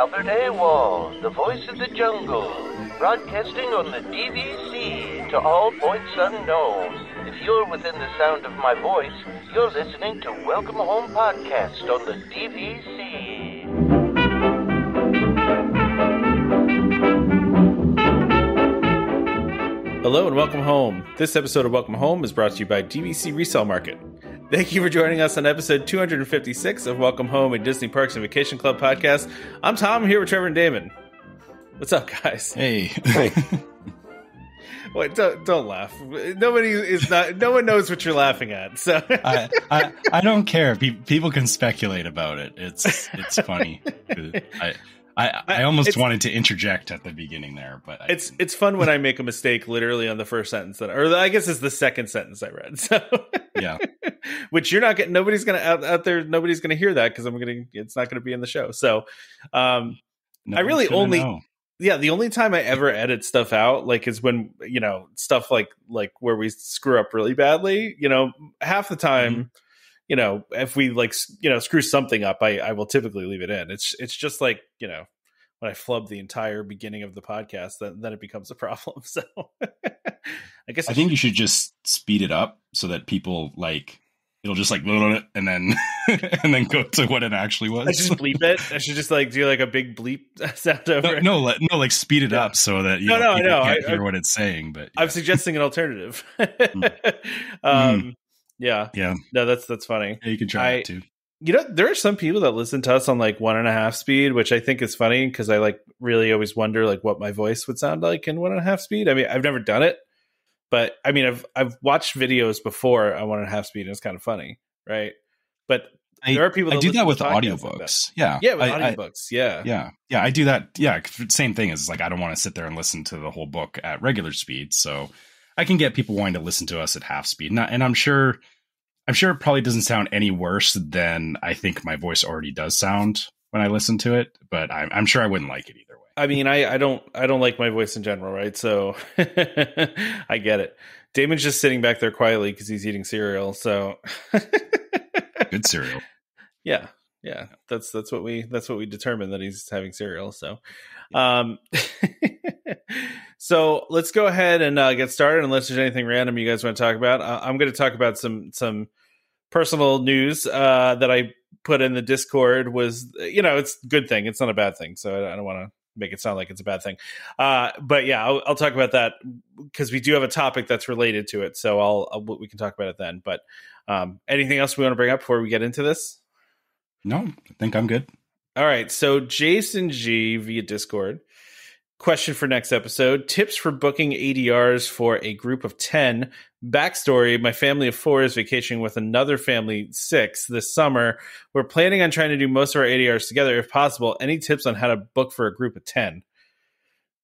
Albert Awol, the voice of the jungle, broadcasting on the DVC to all points unknown. If you're within the sound of my voice, you're listening to Welcome Home Podcast on the DVC. Hello and welcome home. This episode of Welcome Home is brought to you by DVC Resale Market. Thank you for joining us on episode 256 of Welcome Home, a Disney Parks and Vacation Club podcast. I'm Tom, I'm here with Trevor and Damon. What's up, guys? Hey. Wait, don't laugh. No one knows what you're laughing at. So I don't care. People can speculate about it. It's funny. I almost wanted to interject at the beginning there, but it's fun when I make a mistake literally on the first sentence or I guess it's the second sentence I read. So yeah, which you're not getting. Nobody's gonna out there. Nobody's gonna hear that because it's not gonna be in the show. So I really only know. Yeah, the only time I ever edit stuff out is when stuff like where we screw up really badly. Half the time. Mm-hmm. If we screw something up, I will typically leave it in. It's just when I flub the entire beginning of the podcast, then it becomes a problem. So I think you should just speed it up so that people it'll just and then and then go to what it actually was. I should just bleep it. I should just do a big bleep sound over it. No, speed it up so that people can't hear what it's saying. But I'm suggesting an alternative. Yeah. No, that's funny. Yeah, you can try it too. There are some people that listen to us on 1.5 speed, which I think is funny because I really always wonder what my voice would sound like in 1.5 speed. I mean, I've never done it, but I mean, I've watched videos before on 1.5 speed, and it's kind of funny, right? But there are people that do that with audiobooks. Yeah, with audiobooks. Yeah, I do that. Yeah, same thing is I don't want to sit there and listen to the whole book at regular speed, so I can get people wanting to listen to us at half speed. And I'm sure it probably doesn't sound any worse than I think my voice already does sound when I listen to it, but I'm sure I wouldn't like it either way. I mean, I don't like my voice in general, right? So I get it. Damon's just sitting back there quietly because he's eating cereal. So good cereal. Yeah. That's what we determined, that he's having cereal. So, so let's go ahead and get started. Unless there's anything random you guys want to talk about, I'm going to talk about some personal news that I put in the Discord. Was it's a good thing. It's not a bad thing. So I don't want to make it sound like it's a bad thing. But yeah, I'll talk about that because we do have a topic that's related to it. So we can talk about it then. But anything else we want to bring up before we get into this? No, I think I'm good. All right. So Jason G via Discord. Question for next episode. Tips for booking ADRs for a group of 10. Backstory. My family of 4 is vacationing with another family 6 this summer. We're planning on trying to do most of our ADRs together if possible. Any tips on how to book for a group of 10?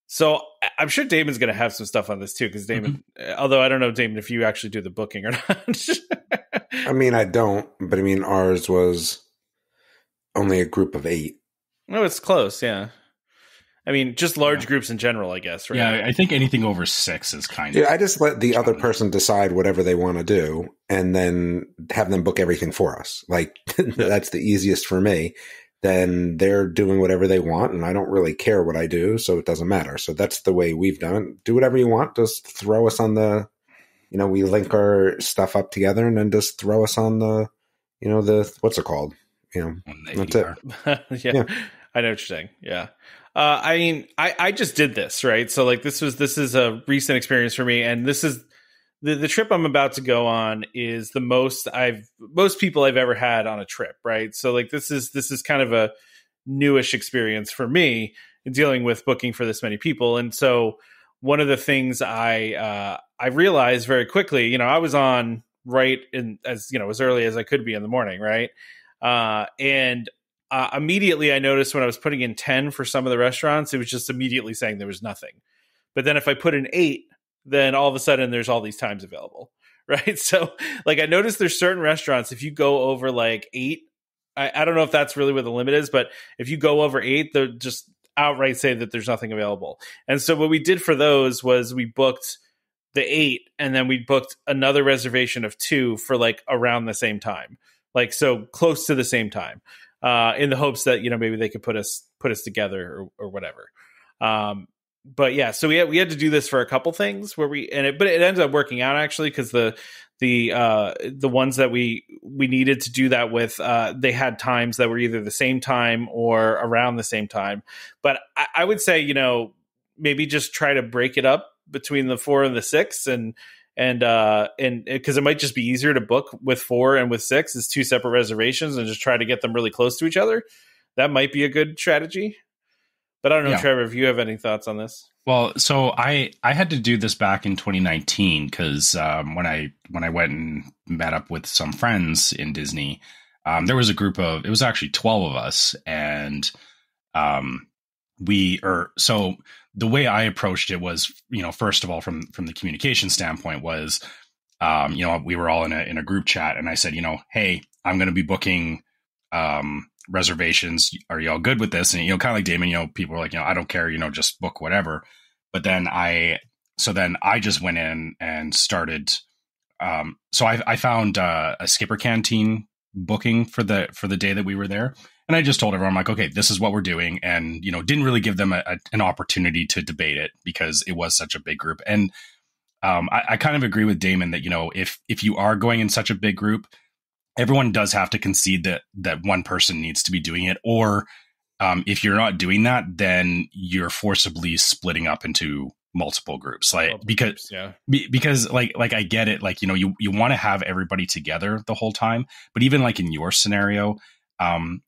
So I'm sure Damon's going to have some stuff on this too, because Damon, although I don't know, Damon, if you actually do the booking or not. I mean, I don't, but I mean, ours was only a group of 8. No, it's close. Yeah. I mean, just large groups in general, I guess, right? Yeah, I think anything over 6 is kind of... Yeah, I just let the other person decide whatever they want to do and then have them book everything for us. That's the easiest for me. Then they're doing whatever they want, and I don't really care what I do, so it doesn't matter. So that's the way we've done it. Do whatever you want. Just throw us on the... we link our stuff up together, and then just throw us on the... what's it called? That's it. Yeah, I know what you're saying. Yeah. I mean, I just did this, right? So this is a recent experience for me, and this is the trip I'm about to go on is the most people I've ever had on a trip, right? So this is kind of a newish experience for me in dealing with booking for this many people. And so one of the things I realized very quickly, I was on right in as early as I could be in the morning, right? And immediately I noticed when I was putting in 10 for some of the restaurants, it was just immediately saying there was nothing. But then if I put in 8, then all of a sudden there's all these times available, right? So I noticed there's certain restaurants, if you go over 8, I don't know if that's really where the limit is, but if you go over 8, they'll just outright say that there's nothing available. And so what we did for those was we booked the 8 and then we booked another reservation of 2 for around the same time. So close to the same time. in the hopes that, maybe they could put us together or whatever. But yeah, so we had to do this for a couple things but it ended up working out actually, because the ones that we needed to do that with, they had times that were either the same time or around the same time. But I would say, maybe just try to break it up between the 4 and the 6, and because it might just be easier to book with 4 and with 6 as 2 separate reservations, and just try to get them really close to each other. That might be a good strategy. But I don't know, Trevor, if you have any thoughts on this. Well, so I had to do this back in 2019 because when I went and met up with some friends in Disney, there was a group it was actually 12 of us, and so the way I approached it was, first of all, from the communication standpoint was, we were all in a group chat, and I said, hey, I'm going to be booking reservations. Are y'all good with this? And, kind of like Damon, people were like, I don't care, just book whatever. But then I just went in and started. So I found a Skipper Canteen booking for the day that we were there. And I just told everyone, I'm like, okay, this is what we're doing. And, didn't really give them an opportunity to debate it because it was such a big group. And I kind of agree with Damon that, if you are going in such a big group, everyone does have to concede that one person needs to be doing it. Or if you're not doing that, then you're forcibly splitting up into multiple groups. Because I get it. Like, you want to have everybody together the whole time. But even like in your scenario,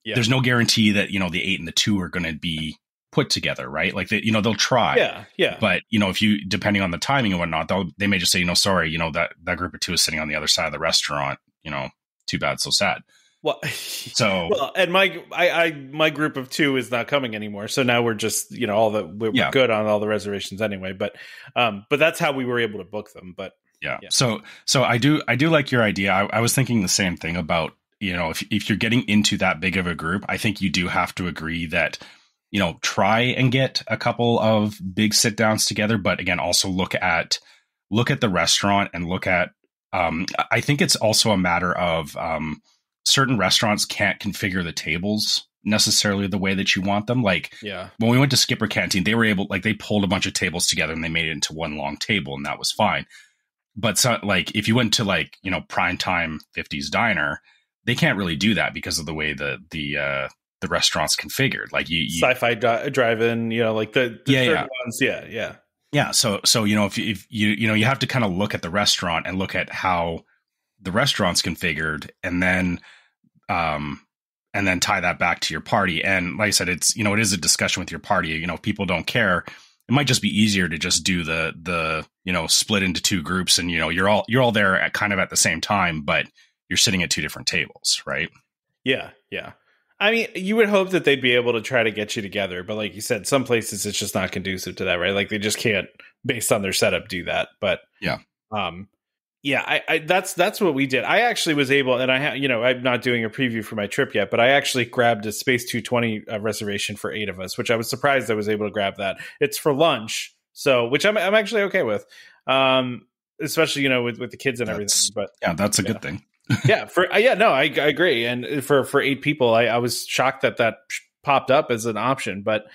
there's no guarantee that, the 8 and the 2 are going to be put together, right? Like they'll try. Yeah. But, if you, depending on the timing and whatnot, they may just say, sorry, that group of 2 is sitting on the other side of the restaurant, too bad, so sad. Well, and my group of 2 is not coming anymore. So now we're just, we're good on all the reservations anyway, but that's how we were able to book them. But yeah. So I do like your idea. I was thinking the same thing about, if you're getting into that big of a group, I think you do have to agree that, try and get a couple of big sit downs together, but again, also look at the restaurant and look at, I think it's also a matter of, certain restaurants can't configure the tables necessarily the way that you want them. Like when we went to Skipper Canteen, they were able, they pulled a bunch of tables together and they made it into one long table, and that was fine. But so, if you went to Primetime 50s Diner, they can't really do that because of the way the restaurant's configured. Like Sci-Fi Drive-In, the ones. Yeah. So if you have to kind of look at the restaurant and look at how the restaurant's configured, and then tie that back to your party. And like I said, it's, it is a discussion with your party. If people don't care, it might just be easier to just do the split into 2 groups, and, you're all there at kind of at the same time, but you're sitting at 2 different tables. Right. Yeah. I mean, you would hope that they'd be able to try to get you together, but like you said, some places it's just not conducive to that, right? Like they just can't, based on their setup, do that. But that's what we did. I actually was able, and I'm not doing a preview for my trip yet, but I actually grabbed a Space 220 reservation for 8 of us, which I was surprised I was able to grab that. It's for lunch, so which I'm actually okay with, especially with the kids and everything. But that's a good thing. I agree. And for 8 people, I was shocked that popped up as an option. But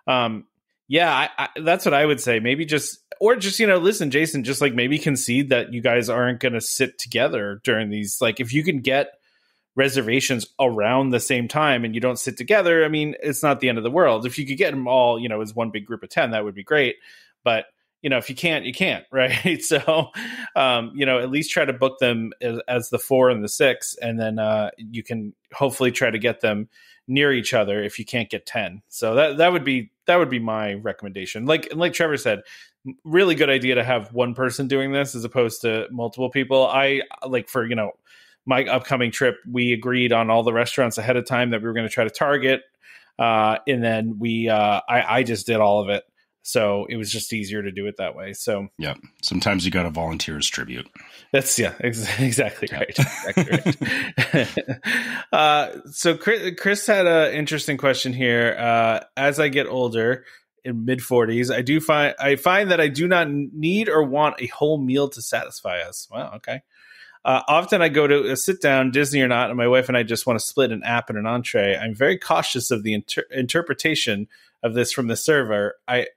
that's what I would say. Maybe just listen, Jason, just maybe concede that you guys aren't going to sit together during these. If you can get reservations around the same time and you don't sit together, I mean, it's not the end of the world. If you could get them all, as one big group of 10, that would be great. But if you can't, you can't, right? So, at least try to book them as the 4 and the 6, and then you can hopefully try to get them near each other if you can't get 10. So that would be my recommendation. Like Trevor said, really good idea to have one person doing this as opposed to multiple people. I for my upcoming trip, we agreed on all the restaurants ahead of time that we were going to try to target, and then I just did all of it. So it was just easier to do it that way. So yeah, sometimes you got to volunteer as tribute. That's exactly right. Exactly right. So Chris had an interesting question here. As I get older, in mid-40s, I find that I do not need or want a whole meal to satisfy us. Wow. Okay. Often I go to a sit down, Disney or not, and my wife and I just want to split an app and an entree. I'm very cautious of the interpretation of this from the server. I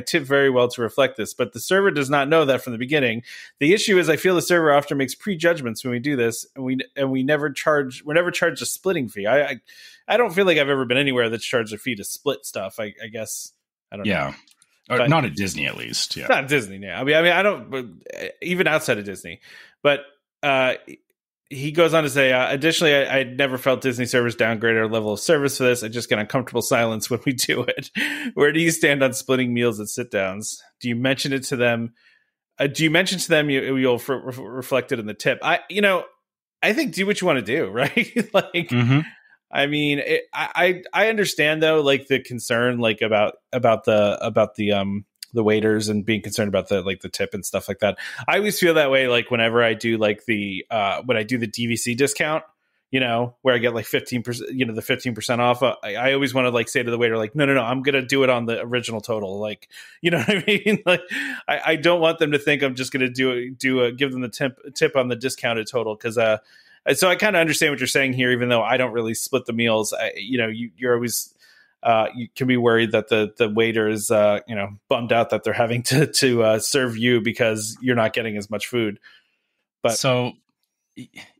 tip very well to reflect this, but the server does not know that from the beginning. The issue is I feel the server often makes prejudgments when we do this, and we're never charged a splitting fee. I don't feel like I've ever been anywhere that's charged a fee to split stuff. I guess I don't know. Yeah. But not at Disney, at least. Yeah. Not Disney. Yeah. I mean, I don't, even outside of Disney, but he goes on to say, additionally, I never felt Disney servers downgraded our level of service for this. I just get uncomfortable silence when we do it. Where do you stand on splitting meals at sit downs? Do you mention it to them? You'll reflect it in the tip? I think do what you want to do, right? Like, mm-hmm. I mean, I understand though, like the concern, like about the waiters and being concerned about the tip and stuff like that. I always feel that way. Like whenever I do when I do the DVC discount, where I get like 15%, the 15% off. I always want to like say to the waiter, like, no, I'm going to do it on the original total. Like, you know what I mean? Like, I don't want them to think I'm just going to give them the tip on the discounted total. So I kind of understand what you're saying here, even though I don't really split the meals. You're always, you can be worried that the waiter is, bummed out that they're having to serve you because you're not getting as much food. But so,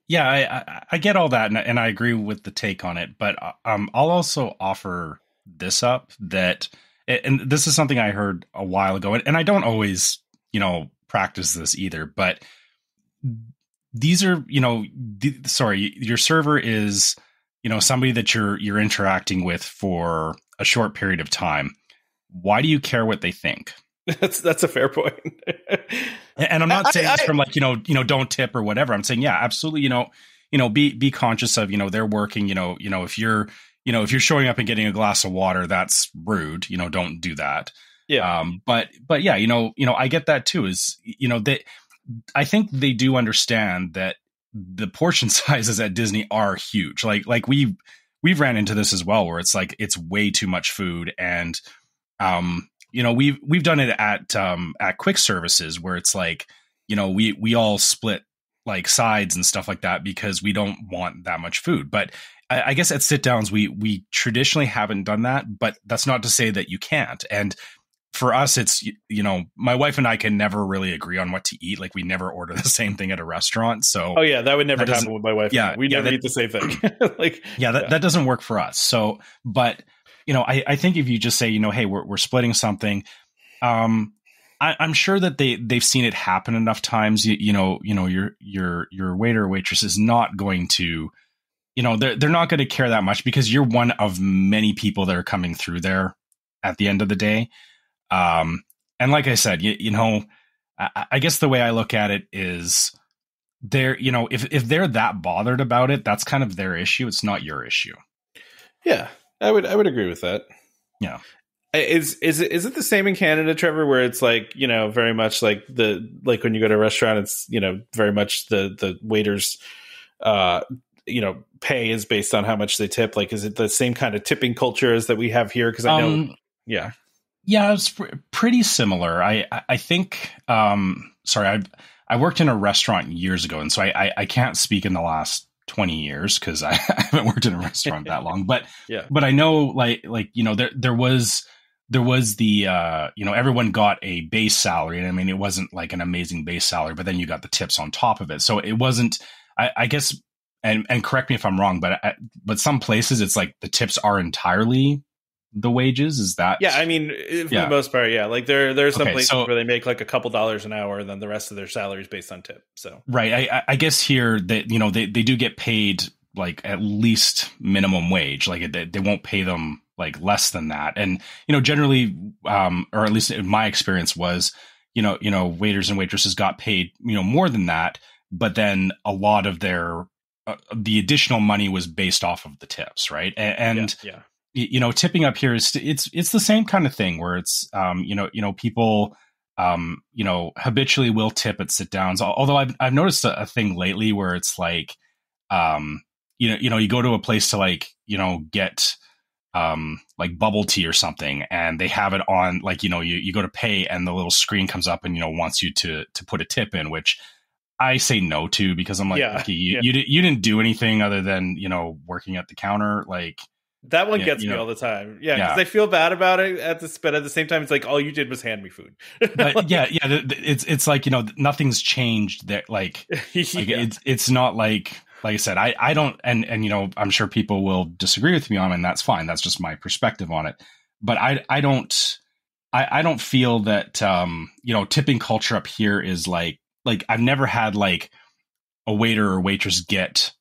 yeah, I get all that, and I agree with the take on it. But I'll also offer this up that, and this is something I heard a while ago, and I don't always, practice this either, but these are, your server is, somebody that you're interacting with for a short period of time. Why do you care what they think? That's a fair point. And I'm not saying it's from like, don't tip or whatever. I'm saying, yeah, absolutely. Be conscious of, they're working, if you're showing up and getting a glass of water, that's rude. Don't do that. Yeah. But yeah, I get that too, is, I think they do understand that the portion sizes at Disney are huge. Like we've ran into this as well, where it's like, it's way too much food. And, we've done it at quick services where it's like, we all split like sides and stuff like that because we don't want that much food. But I guess at sit downs, we traditionally haven't done that, but that's not to say that you can't. And for us, it's, my wife and I can never really agree on what to eat. Like we never order the same thing at a restaurant. So, oh yeah, that would never happen with my wife. Yeah. We never eat the same thing. That doesn't work for us. So, but I think if you just say, hey, we're splitting something, I'm sure that they've seen it happen enough times. Your waiter or waitress is not going to, they're not going to care that much because you're one of many people that are coming through there at the end of the day. And like I said, I guess the way I look at it is they're, if they're that bothered about it, that's kind of their issue. It's not your issue. Yeah, I would agree with that. Yeah. Is it the same in Canada, Trevor, where it's like, very much like when you go to a restaurant, it's, very much the waiters, pay is based on how much they tip. Like, is it the same kind of tipping culture as that we have here? Cause I know, yeah. Yeah, it's pretty similar. I think, I worked in a restaurant years ago, and so I can't speak in the last 20 years because I haven't worked in a restaurant that long. But yeah, but I know there was the everyone got a base salary, and I mean it wasn't like an amazing base salary, but then you got the tips on top of it. So it wasn't. I guess, and correct me if I'm wrong, but some places it's like the tips are entirely the wages. Is that? Yeah, I mean, for the most part, yeah. Like there are some places where they make like a couple dollars an hour, and then the rest of their salary is based on tip. So right, I guess here they they do get paid like at least minimum wage. Like they won't pay them like less than that. And generally, or at least in my experience was, waiters and waitresses got paid more than that, but then a lot of their the additional money was based off of the tips, right? And yeah. Tipping up here is it's the same kind of thing where it's people habitually will tip at sit downs. Although I've noticed a thing lately where it's like you go to a place to like get like bubble tea or something, and they have it on like you go to pay and the little screen comes up and wants you to put a tip in, which I say no to, because I'm like, Yeah, okay, yeah. you didn't do anything other than, working at the counter. Like, That one Yeah, gets you me know. all the time. Yeah, because Yeah. I feel bad about it but at the same time, it's like all you did was hand me food. but yeah, it's like, nothing's changed there. Like Yeah. it's not like I said, I don't, and I'm sure people will disagree with me on it, and that's fine. That's just my perspective on it. But I don't feel that, tipping culture up here is like I've never had like a waiter or waitress get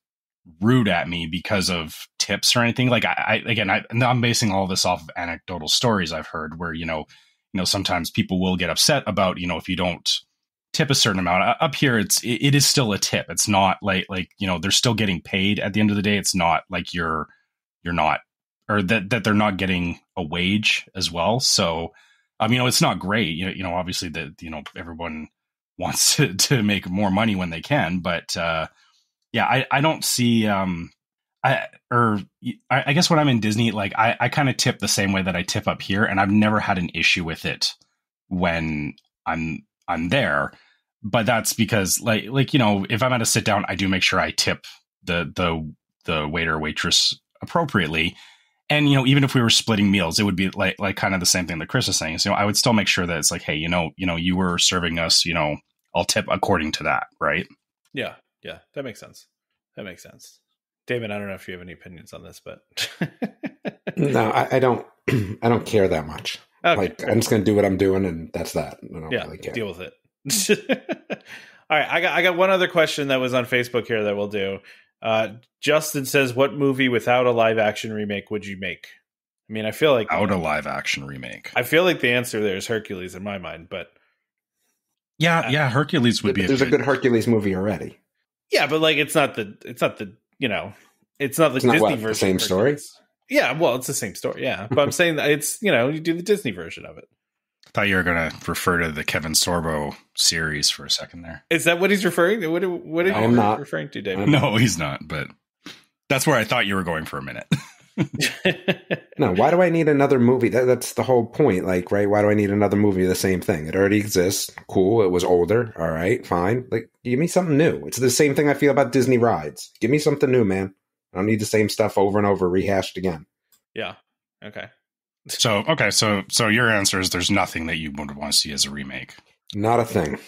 rude at me because of tips or anything. Like I'm basing all this off of anecdotal stories I've heard where, sometimes people will get upset about, if you don't tip a certain amount. Up here, it is still a tip. It's not like they're still getting paid at the end of the day. It's not like you're not, or that they're not getting a wage as well. So, it's not great. Obviously that, everyone wants to make more money when they can, but, yeah, I don't see, I guess when I'm in Disney, like I kind of tip the same way that I tip up here, and I've never had an issue with it when I'm there. But that's because like if I'm at a sit down, I do make sure I tip the waiter or waitress appropriately. And even if we were splitting meals, it would be like kind of the same thing that Chris is saying. So I would still make sure that it's like, hey, you were serving us, I'll tip according to that, right? Yeah, that makes sense. David, I don't know if you have any opinions on this, but No, I don't. I don't care that much. Okay, like, cool. I'm just going to do what I'm doing, and that's that. I don't Yeah, really care. deal with it. All right, I got one other question that was on Facebook here that we'll do. Justin says, "What movie without a live action remake would you make?" I mean, I feel like Out a live action remake. I feel like the answer there is Hercules in my mind, but yeah, Hercules would be. There's a good Hercules movie already. yeah, but like it's not the it's not the Disney version. The same of story. Hercules. Yeah, well, it's the same story. Yeah, but I'm saying that it's you do the Disney version of it. I thought you were going to refer to the Kevin Sorbo series for a second there. Is that what he's referring to? What are I'm you not. referring to, David? No, he's not. But that's where I thought you were going for a minute. No, why do I need another movie? That's the whole point. Like, right? Why do I need another movie of the same thing? It already exists. Cool. It was older. All right, fine. Like, give me something new. It's the same thing I feel about Disney rides. Give me something new, man. I don't need the same stuff over and over rehashed again. Yeah. Okay. So your answer is there's nothing that you would want to see as a remake. Not a thing.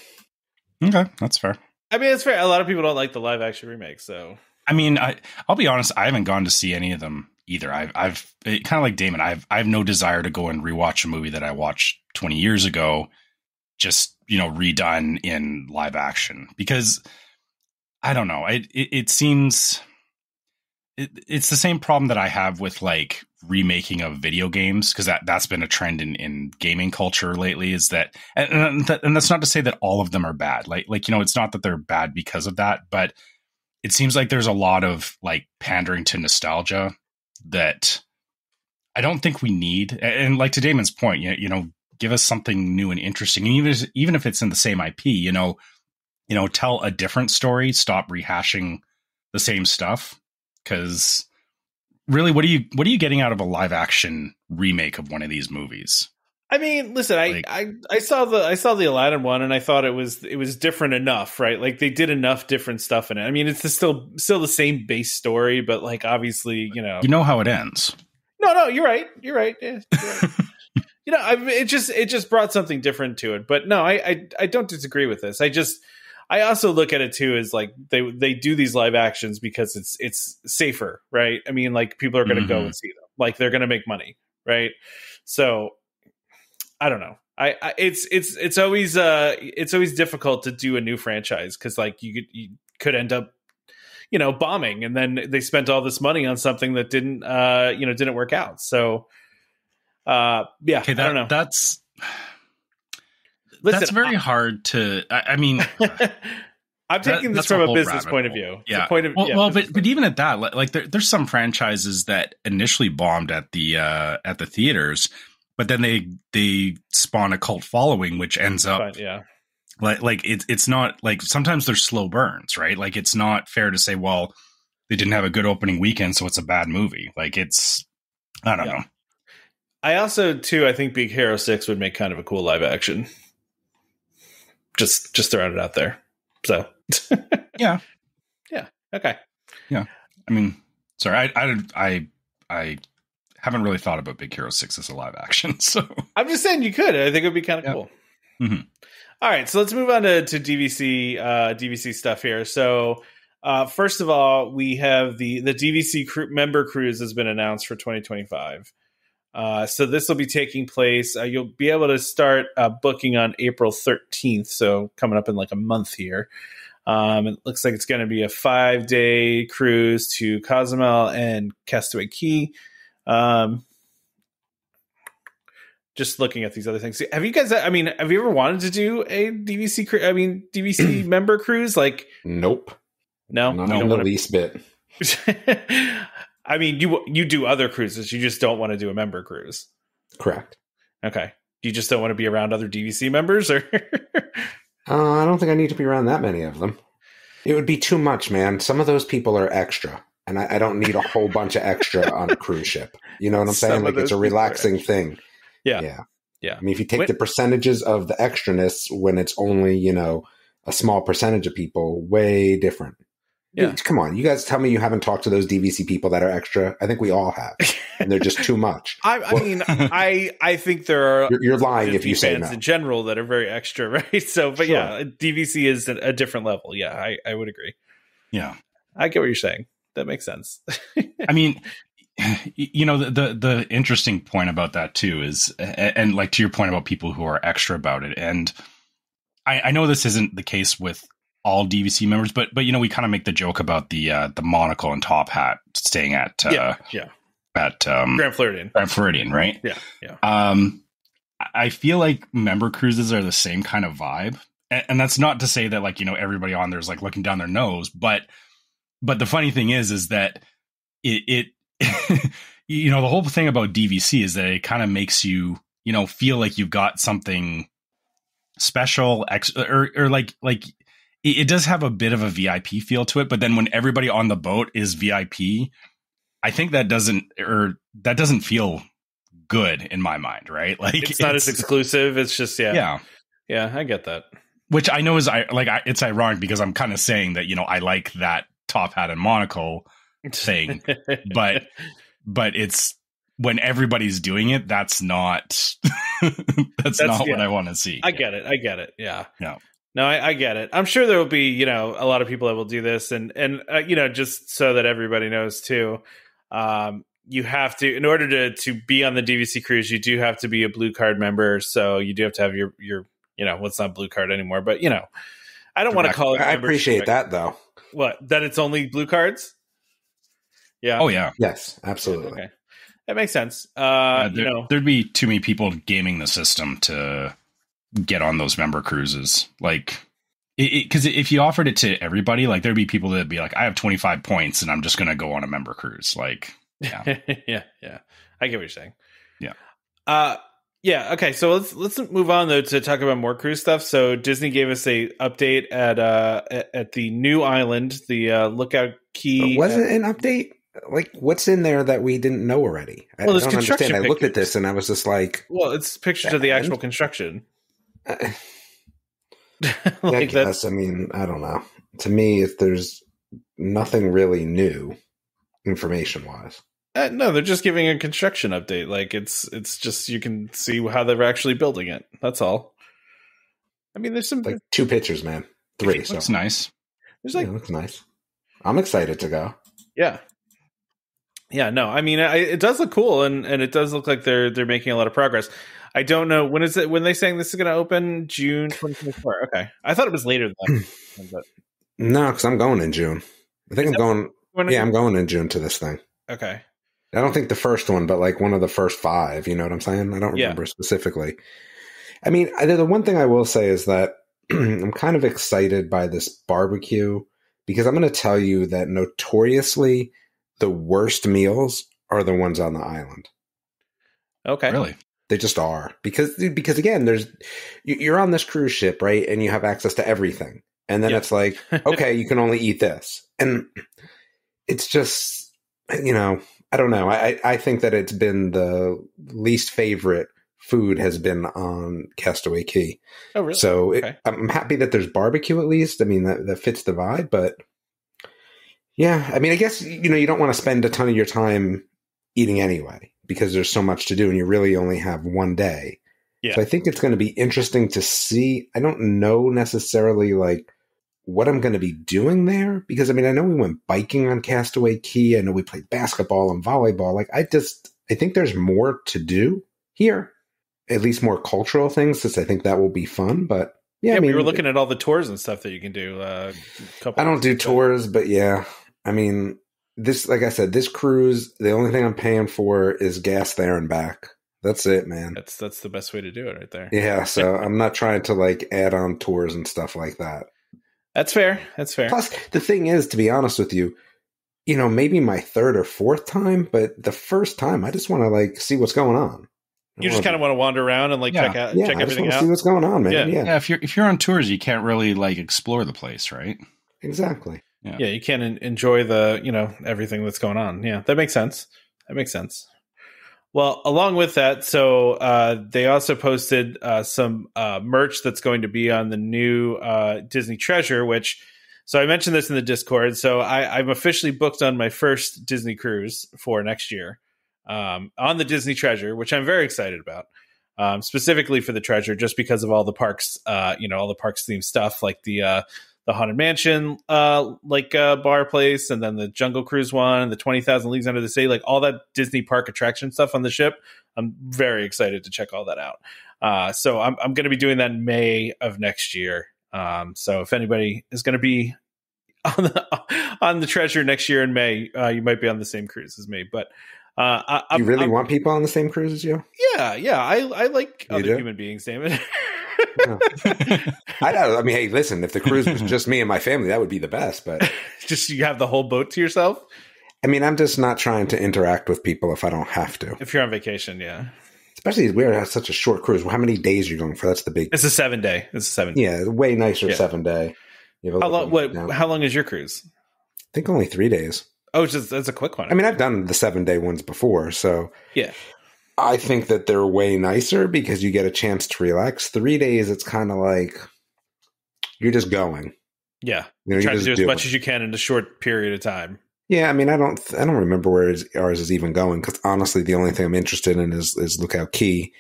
Okay, that's fair. I mean, it's fair. A lot of people don't like the live action remakes, so I mean, I'll be honest. I haven't gone to see any of them either. I've kind of like Damon. I have no desire to go and rewatch a movie that I watched 20 years ago, just redone in live action, because I don't know. It seems it's the same problem that I have with like remaking of video games, because that's been a trend in gaming culture lately. Is that and that's not to say that all of them are bad. Like it's not that they're bad because of that, but it seems like there's a lot of like pandering to nostalgia that I don't think we need. And like to Damon's point, give us something new and interesting. And even if it's in the same IP, tell a different story. Stop rehashing the same stuff. Because really, what are you getting out of a live action remake of one of these movies? I mean, listen, I saw the Aladdin one, and I thought it was different enough, right? Like they did enough different stuff in it. I mean, it's still the same base story, but like obviously, you know how it ends. No, you're right. You're right. Yeah, you're right. It just brought something different to it. But no, I don't disagree with this. I also look at it too as like they do these live actions because it's safer, right? I mean, like people are going to go and see them, like they're going to make money, right? So I don't know. It's always difficult to do a new franchise because like you could end up bombing, and then they spent all this money on something that didn't work out. So yeah, okay, I don't know. That's very hard to. I mean, I'm taking this from a business point of view. Yeah. But even at that, like there's some franchises that initially bombed at the theaters, but then they spawn a cult following, which ends up like it's not like sometimes there's slow burns, right? Like it's not fair to say, well, they didn't have a good opening weekend, so it's a bad movie. Like I don't know. I also too, I think Big Hero 6 would make kind of a cool live action. Just throwing it out there. So Yeah. Yeah. Okay. Yeah. I mean, sorry, I haven't really thought about Big Hero 6 as a live action, so I'm just saying you could. I think it would be kind of cool. Mhm. All right, so let's move on to DVC stuff here. So first of all, we have the DVC member cruise has been announced for 2025. So this will be taking place. You'll be able to start booking on April 13th, so coming up in like a month here. It looks like it's going to be a 5-day cruise to Cozumel and Castaway Cay. Just looking at these other things. Have you guys, have you ever wanted to do a DVC member cruise? Like, Nope. No, not the least bit. I mean, you do other cruises. You just don't want to do a member cruise. Correct. Okay. You just don't want to be around other DVC members, or? I don't think I need to be around that many of them. It would be too much, man. Some of those people are extra, and I don't need a whole bunch of extra on a cruise ship. You know what I'm saying? Like, it's a relaxing thing. Yeah. I mean, if you take the percentages of the extraness when it's only, a small percentage of people, way different. Yeah. Dude, come on. You guys tell me you haven't talked to those DVC people that are extra. I think we all have. And they're just too much. I think there are. You're lying if you say fans no. in general that are very extra, right? So, but Sure. yeah, DVC is a different level. Yeah, I would agree. Yeah. I get what you're saying. That makes sense. I mean, the interesting point about that too is, and like to your point about people who are extra about it, and I know this isn't the case with all DVC members, but we kind of make the joke about the monocle and top hat staying at Grand Floridian, right? Yeah. I feel like member cruises are the same kind of vibe, and that's not to say that everybody on there is like looking down their nose, but the funny thing is that it the whole thing about DVC is that it kind of makes you feel like you've got something special, or like it does have a bit of a VIP feel to it, but then when everybody on the boat is VIP, I think that doesn't feel good in my mind, right? Like, it's not as exclusive. It's just yeah, I get that. Which I know is it's ironic because I'm kind of saying that I like that top hat and monocle thing, but it's when everybody's doing it, that's not not what I want to see. I get it. Yeah. No, I get it. I'm sure there will be, a lot of people that will do this, and just so that everybody knows too, you have to, in order to be on the DVC cruise, you do have to be a Blue Card member. So you do have to have your well, it's not Blue Card anymore, but I don't want to call it. I appreciate that though. What? That it's only Blue Cards? Yeah. Oh yeah. Yes, absolutely. Okay. That makes sense. There'd be too many people gaming the system to get on those member cruises, like, because if you offered it to everybody, like, there'd be people that'd be like, I have 25 points and I'm just going to go on a member cruise. Like, yeah. yeah. I get what you're saying. Yeah. Yeah. Okay. So let's move on though to talk about more cruise stuff. So Disney gave us a update at the new island, the Lookout Cay. But was it an update? Like, what's in there that we didn't know already? I don't understand. I looked at this and I was just like, well, it's pictures of the actual construction. I guess. I mean, I don't know. To me, there's nothing really new information wise. No, they're just giving a construction update. Like, it's just, you can see how they're actually building it. That's all. I mean, there's some like 2 pictures, man. 3. It looks nice. There's like, it looks nice. I'm excited to go. Yeah. Yeah, no, I mean, it does look cool, and it does look like they're making a lot of progress. I don't know when is it when they saying this is going to open June 2024. Okay, I thought it was later than that. But. No, because I'm going in June. I think I'm going. Yeah, I'm going in June to this thing. Okay. I don't think the first one, but like one of the first 5. You know what I'm saying? I don't remember specifically. I mean, the one thing I will say is that I'm kind of excited by this barbecue because I'm going to tell you that notoriously the worst meals are the ones on the island. Okay, really. They just are because again, you're on this cruise ship, right? And you have access to everything. And then it's like, okay, you can only eat this. And it's just, I don't know. I think that it's been the least favorite food has been on Castaway Cay. Oh, really? So Okay. I'm happy that there's barbecue at least. I mean, that fits the vibe, but yeah, I mean, I guess, you don't want to spend a ton of your time eating anyway because there's so much to do and you really only have one day. Yeah. So I think it's going to be interesting to see. I don't know necessarily like what I'm going to be doing there because I mean, I know we went biking on Castaway Cay. I know we played basketball and volleyball. Like I think there's more to do here, at least more cultural things, since I think that will be fun. But yeah, I mean, we were looking at all the tours and stuff that you can do. I don't do tours, but yeah, I mean, this, like I said, this cruise, the only thing I'm paying for is gas there and back. That's it, man. That's the best way to do it right there. Yeah, so I'm not trying to like add on tours and stuff like that. That's fair. That's fair. Plus, the thing is, to be honest with you, maybe my third or fourth time, but the first time, I just want to like see what's going on. You just kind of want to wander around and like check I just everything want to out. see what's going on, man. Yeah. If you're on tours, you can't really like explore the place, right? Exactly. Yeah, you can't enjoy the everything that's going on. Yeah, that makes sense. Well, along with that, so they also posted some merch that's going to be on the new Disney Treasure, so I mentioned this in the Discord. So I'm officially booked on my first Disney cruise for next year on the Disney Treasure, which I'm very excited about, specifically for the Treasure, just because of all the parks, all the parks themed stuff, like the Haunted Mansion, bar place, and then the Jungle Cruise one, the 20,000 Leagues Under the Sea, like all that Disney park attraction stuff on the ship. I'm very excited to check all that out. So I'm going to be doing that in May of next year. So if anybody is going to be on the Treasure next year in May, you might be on the same cruise as me. But you really want people on the same cruise as you? Yeah. I like You other do? human beings, Damon. I mean, hey, listen, if the cruise was just me and my family, that would be the best. But Just you have the whole boat to yourself. I mean, I'm just not trying to interact with people if I don't have to. If you're on vacation, yeah. Especially as we're such a short cruise. How many days are you going for? That's the big. It's a 7 day. Yeah, way nicer Yeah. 7 day. How long? How long is your cruise? I think only 3 days. Oh, that's a quick one. I mean, I've done the 7 day ones before, so yeah. I think that they're way nicer because you get a chance to relax. 3 days, it's kind of like you're just going. Yeah. You know, Try you're to just do as much as you can in a short period of time. Yeah, I mean, I don't remember where ours is even going because honestly, the only thing I'm interested in is Lookout Cay.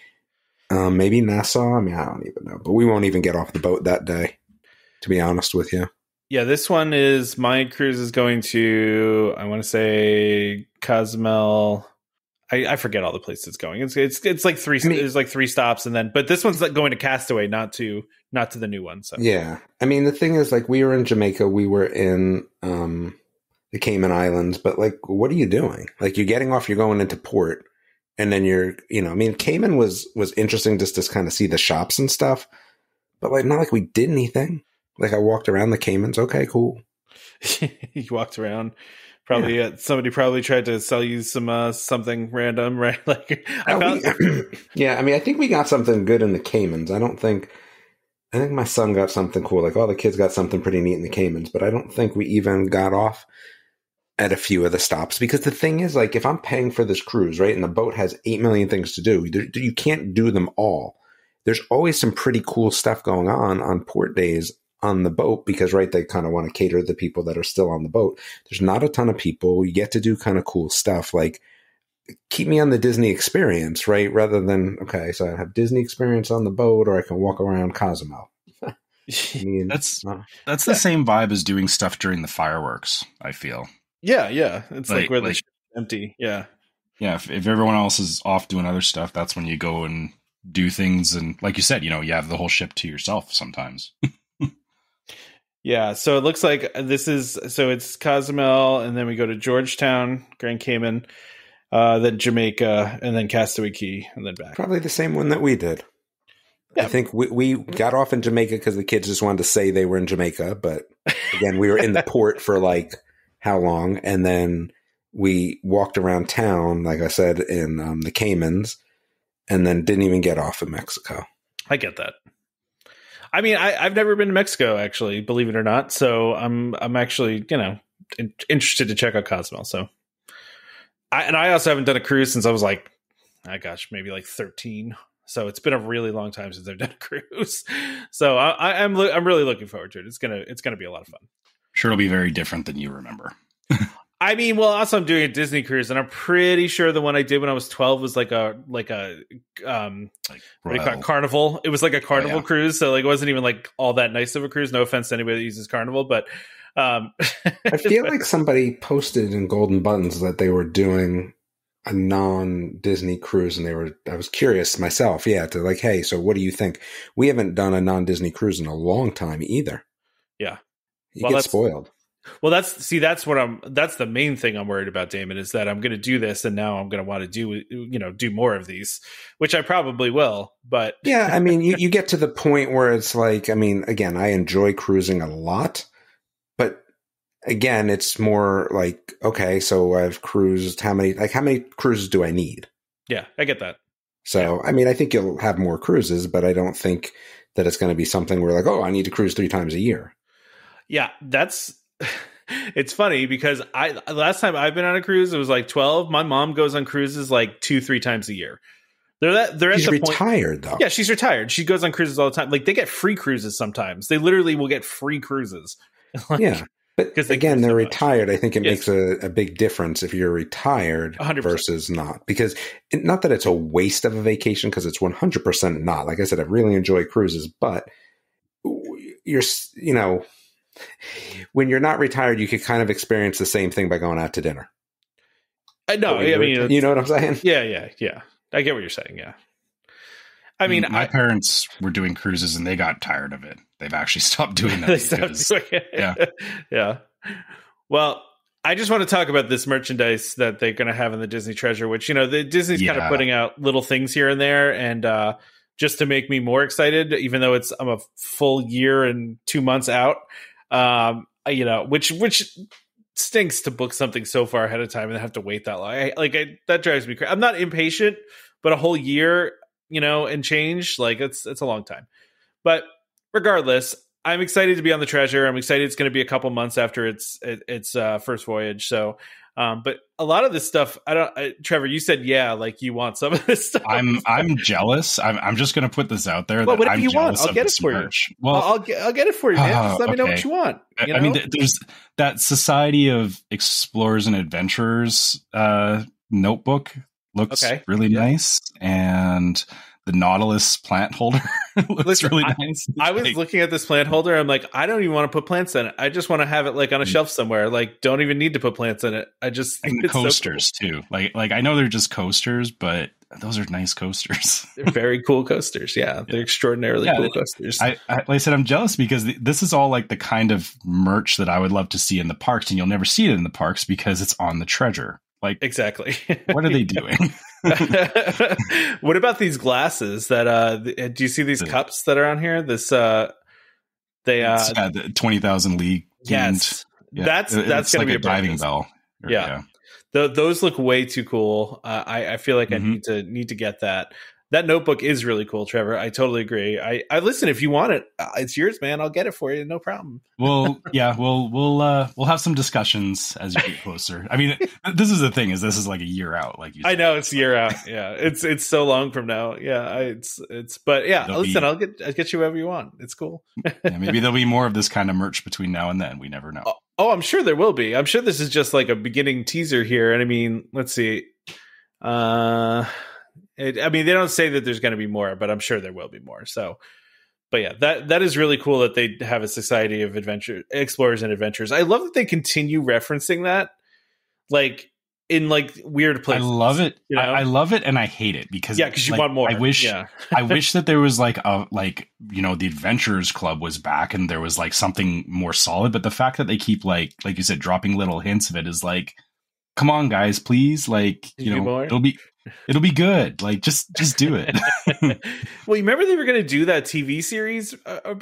Maybe Nassau. I mean, I don't even know, but we won't even get off the boat that day. To be honest with you. Yeah, this one is my cruise is going to, I want to say Cozumel. I forget all the places it's going. It's like three. There's like 3 stops, and then but this one's like going to Castaway, not to the new one. So yeah, I mean the thing is, like, we were in Jamaica, we were in the Cayman Islands, but like, what are you doing? Like, you're getting off, you're going into port, and then you're, I mean, Cayman was interesting just to kind of see the shops and stuff, but like, not like we did anything. Like, I walked around the Caymans. Okay, cool. You walked around. Probably somebody probably tried to sell you some something random, right? Like yeah, I mean, I think we got something good in the Caymans. I think my son got something cool. Like, all the kids got something pretty neat in the Caymans, but I don't think we even got off at a few of the stops because the thing is, like, if I'm paying for this cruise, right, and the boat has 8 million things to do, you can't do them all. There's always some pretty cool stuff going on port days on the boat because, right, they kind of want to cater to the people that are still on the boat. There's not a ton of people. You get to do kind of cool stuff. Like, keep me on the Disney experience, right? Rather than, okay, so I have Disney experience on the boat or I can walk around Cozumel. I mean, that's the same vibe as doing stuff during the fireworks, I feel. Yeah. It's like where the ship's empty. Yeah. Yeah. If everyone else is off doing other stuff, that's when you go and do things. And like you said, you have the whole ship to yourself sometimes. Yeah, so it looks like it's Cozumel, and then we go to Georgetown, Grand Cayman, then Jamaica, and then Castaway Cay, and then back. Probably the same one that we did. Yeah. I think we got off in Jamaica because the kids just wanted to say they were in Jamaica, but again, we were in the port for like how long, and then we walked around town, like I said, in the Caymans, and then didn't even get off in Mexico. I get that. I mean, I've never been to Mexico, actually, believe it or not. So I'm actually, interested to check out Cozumel. So, I also haven't done a cruise since I was like, maybe like 13. So it's been a really long time since I've done a cruise. So I'm really looking forward to it. It's gonna be a lot of fun. Sure, it'll be very different than you remember. I mean, well, also I'm doing a Disney cruise, and I'm pretty sure the one I did when I was 12 was like a what do you call it? Carnival. It was like a Carnival cruise, so like it wasn't even like all that nice of a cruise. No offense to anybody that uses Carnival, but I feel like somebody posted in Golden Buttons that they were doing a non-Disney cruise, and I was curious myself, to like, hey, so what do you think? We haven't done a non-Disney cruise in a long time either. Yeah. You get spoiled. Well, that's the main thing I'm worried about, Damon, is that I'm going to do this, and now I'm going to want to do more of these, which I probably will. But yeah, I mean, you get to the point where it's like, I mean, again, I enjoy cruising a lot, but again, it's more like, okay, so I've cruised how many cruises do I need? Yeah, I get that. So, I mean, I think you'll have more cruises, but I don't think that it's going to be something where like, oh, I need to cruise 3 times a year. Yeah, it's funny because last time I've been on a cruise, it was like 12. My mom goes on cruises like 2-3 times a year. She's retired though. Yeah, she's retired. She goes on cruises all the time. Like they get free cruises sometimes. They literally will get free cruises. Yeah. But again, they're retired. I think it makes a big difference if you're retired 100%. Versus not. Because not that it's a waste of a vacation, because it's 100% not. Like I said, I really enjoy cruises, but when you're not retired, you could kind of experience the same thing by going out to dinner. I know. I mean, you know what I'm saying? Yeah. I get what you're saying. Yeah. I mean, my parents were doing cruises and they got tired of it. They've actually stopped doing that. Yeah. Well, I just want to talk about this merchandise that they're going to have in the Disney Treasure, which, the Disney's kind of putting out little things here and there. And, just to make me more excited, even though I'm a full year and 2 months out. Which stinks to book something so far ahead of time and have to wait that long. That drives me crazy. I'm not impatient, but a whole year, and change, like it's a long time. But regardless, I'm excited to be on the Treasure. I'm excited it's going to be a couple months after its first voyage. So, but a lot of this stuff, Trevor, you said, like you want some of this stuff. I'm jealous. I'm just going to put this out there. Well, whatever you want, I'll get it for you. Well, I'll get it for you, man. Just let me know what you want. I mean, there's that Society of Explorers and Adventurers notebook looks really nice, and the Nautilus plant holder looks really nice. I was looking at this plant holder. I'm like, I don't even want to put plants in it. I just want to have it like on a shelf somewhere. Like, don't even need to put plants in it. I just think the coasters so cool. Too. Like I know they're just coasters, but those are nice coasters. They're very cool coasters. Yeah, they're extraordinarily cool coasters. Like I said, I'm jealous because this is all like the kind of merch that I would love to see in the parks, and you'll never see it in the parks because it's on the Treasure. Like, exactly. What are they doing? What about these glasses that do you see these cups that are on here? This the 20,000 League. Yes. That's going to be a diving bell. Yeah. Those look way too cool. I feel like I need to get that. That notebook is really cool, Trevor. I totally agree. I listen, if you want it, it's yours, man. I'll get it for you. No problem. Well, yeah, we'll have some discussions as you get closer. I mean, this is the thing, is this is like a year out, like you said. I know it's a year out. Yeah. It's so long from now. Yeah. But yeah, listen, I'll get you whatever you want. It's cool. Yeah, maybe there'll be more of this kind of merch between now and then. We never know. Oh, I'm sure there will be. I'm sure this is just like a beginning teaser here. And I mean, let's see. They don't say that there's going to be more, but I'm sure there will be more. So, but yeah, that is really cool that they have a Society of Explorers and Adventurers. I love that they continue referencing that, like in like weird places. I love it. I love it, and I hate it because you want more. I wish that there was the Adventurers Club was back and there was like something more solid. But the fact that they keep like you said, dropping little hints of it is like, come on, guys, please, it'll be good. Like, just do it. Well, you remember they were going to do that TV series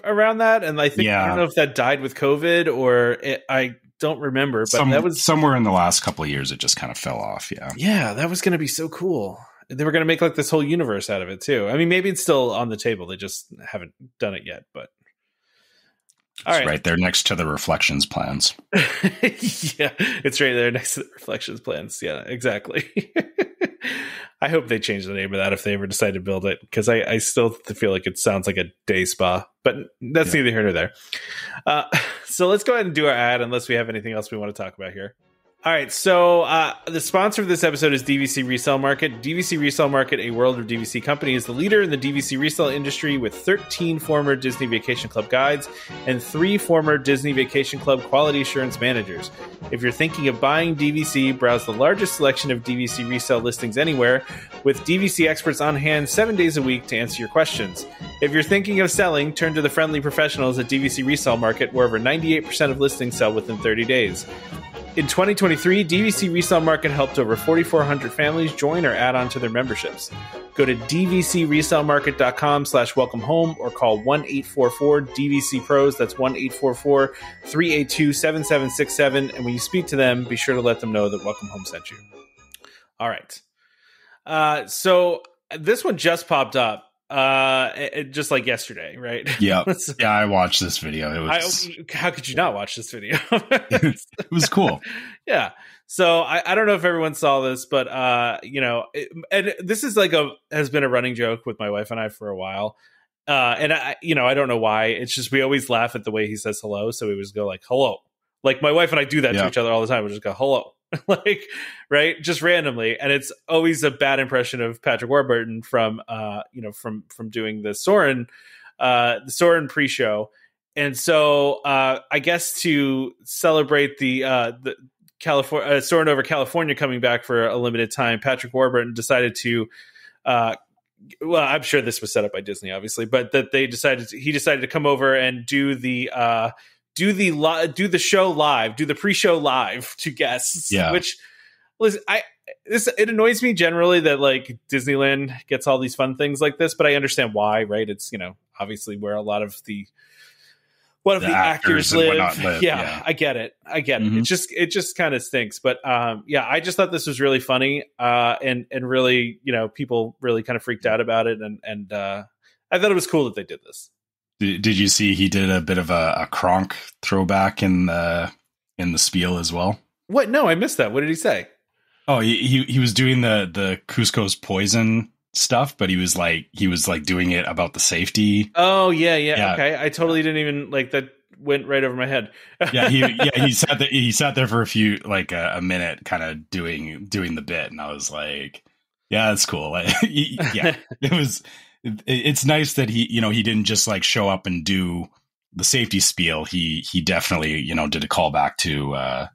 around that, and I think I don't know if that died with COVID or I don't remember, but that was somewhere in the last couple of years. It just kind of fell off. Yeah, that was going to be so cool. They were going to make like this whole universe out of it too. I mean, maybe it's still on the table. They just haven't done it yet, but. It's right there next to the Reflections plans. Yeah, it's right there next to the Reflections plans. Yeah, exactly. I hope they change the name of that if they ever decide to build it, because I still feel like it sounds like a day spa, but that's neither here nor there. So let's go ahead and do our ad unless we have anything else we want to talk about here. All right, so the sponsor of this episode is DVC Resale Market. DVC Resale Market, a World of DVC company, is the leader in the DVC resale industry with 13 former Disney Vacation Club guides and 3 former Disney Vacation Club quality assurance managers. If you're thinking of buying DVC, browse the largest selection of DVC resale listings anywhere, with DVC experts on hand 7 days a week to answer your questions. If you're thinking of selling, turn to the friendly professionals at DVC Resale Market, where over 98% of listings sell within 30 days. In 2023, DVC Resale Market helped over 4,400 families join or add on to their memberships. Go to dvcresalemarket.com/welcome home or call 1-844-DVC-PROS. That's 1-844-382-7767. And when you speak to them, be sure to let them know that Welcome Home sent you. All right. So this one just popped up. Just like yesterday, right? Yeah. Yeah, I watched this video. It was how could you not watch this video? It was cool. Yeah. So I don't know if everyone saw this, but and this is has been a running joke with my wife and I for a while. And I don't know why. It's just we always laugh at the way he says hello, so we always go like hello. Like my wife and I do that to each other all the time. We just go hello. Like, right, just randomly, and it's always a bad impression of Patrick Warburton from doing the Soarin' pre-show, and so I guess to celebrate the California Soarin' over California coming back for a limited time, Patrick Warburton decided to. Well, I'm sure this was set up by Disney, obviously, but that he decided to come over and do the show live, do the pre-show live to guests. Yeah. Which, listen, it annoys me generally that like Disneyland gets all these fun things like this, but I understand why, right? It's obviously where a lot of the actors live. Yeah, I get it. Mm-hmm. It just kind of stinks. But I just thought this was really funny, and really, people really kind of freaked out about it, and I thought it was cool that they did this. Did you see he did a bit of a Kronk throwback in the spiel as well? What? No, I missed that. What did he say? Oh, he was doing the Cusco's poison stuff, but he was doing it about the safety. Oh yeah. Okay, I totally didn't even that. Went right over my head. He sat there for a minute, kind of doing the bit, and I was like, yeah, that's cool. It was. It's nice that he didn't just show up and do the safety spiel. He definitely, did a callback to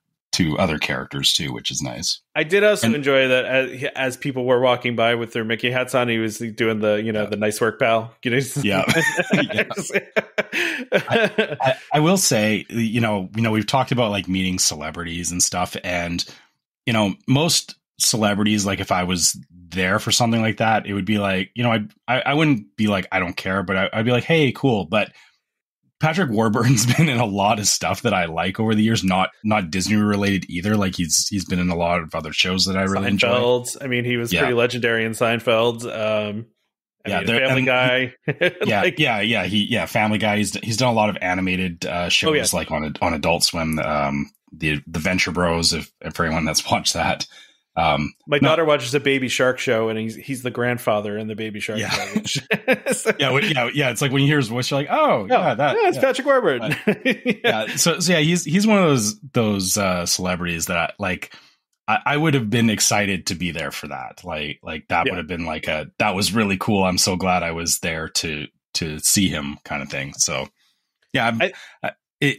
other characters too, which is nice. I did also enjoy that as people were walking by with their Mickey hats on, he was doing the, the nice work, pal. Yeah. I will say, we've talked about meeting celebrities and stuff, and, most celebrities, if I was there for something like that, it would be I wouldn't be I don't care, but I'd be hey, cool. But Patrick Warburton's been in a lot of stuff that I like over the years, not Disney related either. He's been in a lot of other shows that I really enjoy. I mean, he was pretty legendary in Seinfeld. Family Guy. Family Guy. He's done a lot of animated shows on Adult Swim. The Venture Bros. If for anyone that's watched that. My daughter watches a Baby Shark show, and he's the grandfather in the Baby Shark show. Which, it's when you hear his voice, you're like, it's Patrick Warburton. So he's one of those celebrities that I would have been excited to be there for that. Would have been that was really cool. I'm so glad I was there to see him, kind of thing. So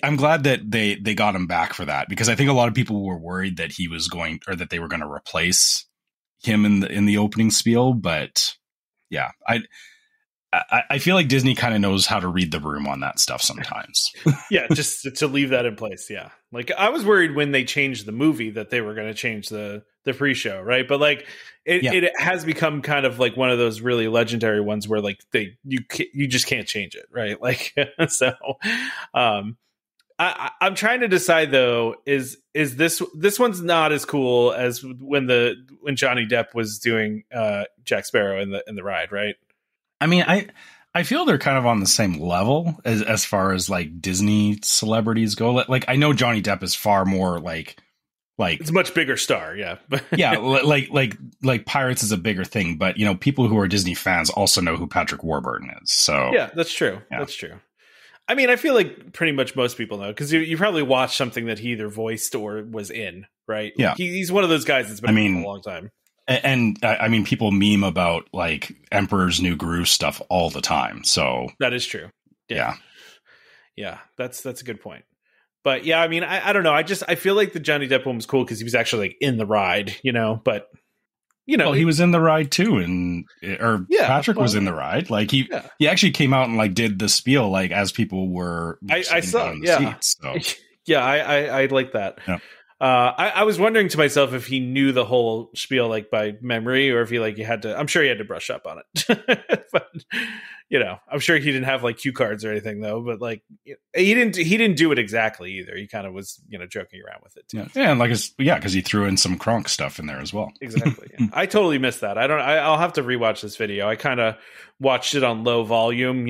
I'm glad that they got him back for that, because I think a lot of people were worried that that they were going to replace him in the opening spiel. But yeah, I feel like Disney kind of knows how to read the room on that stuff sometimes. Yeah, just to leave that in place. Yeah, I was worried when they changed the movie that they were going to change the pre-show, right? But it has become kind of one of those really legendary ones where you just can't change it, right? So. I'm trying to decide though, is this one's not as cool as when Johnny Depp was doing Jack Sparrow in the ride, right? I mean, I feel they're kind of on the same level as far as Disney celebrities go. I know Johnny Depp is far more Like It's a much bigger star, yeah. yeah, like Pirates is a bigger thing, but people who are Disney fans also know who Patrick Warburton is. So yeah, that's true. Yeah. That's true. I mean, I feel like pretty much most people know because you probably watched something that he either voiced or was in, right? Yeah. He's one of those guys that's been in for a long time. And I mean, people meme about like Emperor's New Groove stuff all the time. So That is true. yeah. Yeah, that's a good point. But yeah, I mean, I don't know. I feel like the Johnny Depp one was cool because he was actually like in the ride, but well, he was in the ride too, Patrick was in the ride. Like he actually came out and like did the spiel like as people were. I saw, in the seats, so. Yeah, I like that. Yeah. I was wondering to myself if he knew the whole spiel like by memory, or if he had to. I'm sure he had to brush up on it, but I'm sure he didn't have like cue cards or anything though. But like he didn't do it exactly either. He kind of was joking around with it too. Yeah, and because he threw in some Kronk stuff in there as well. Exactly. Yeah. I totally missed that. I'll have to rewatch this video. I kind of watched it on low volume,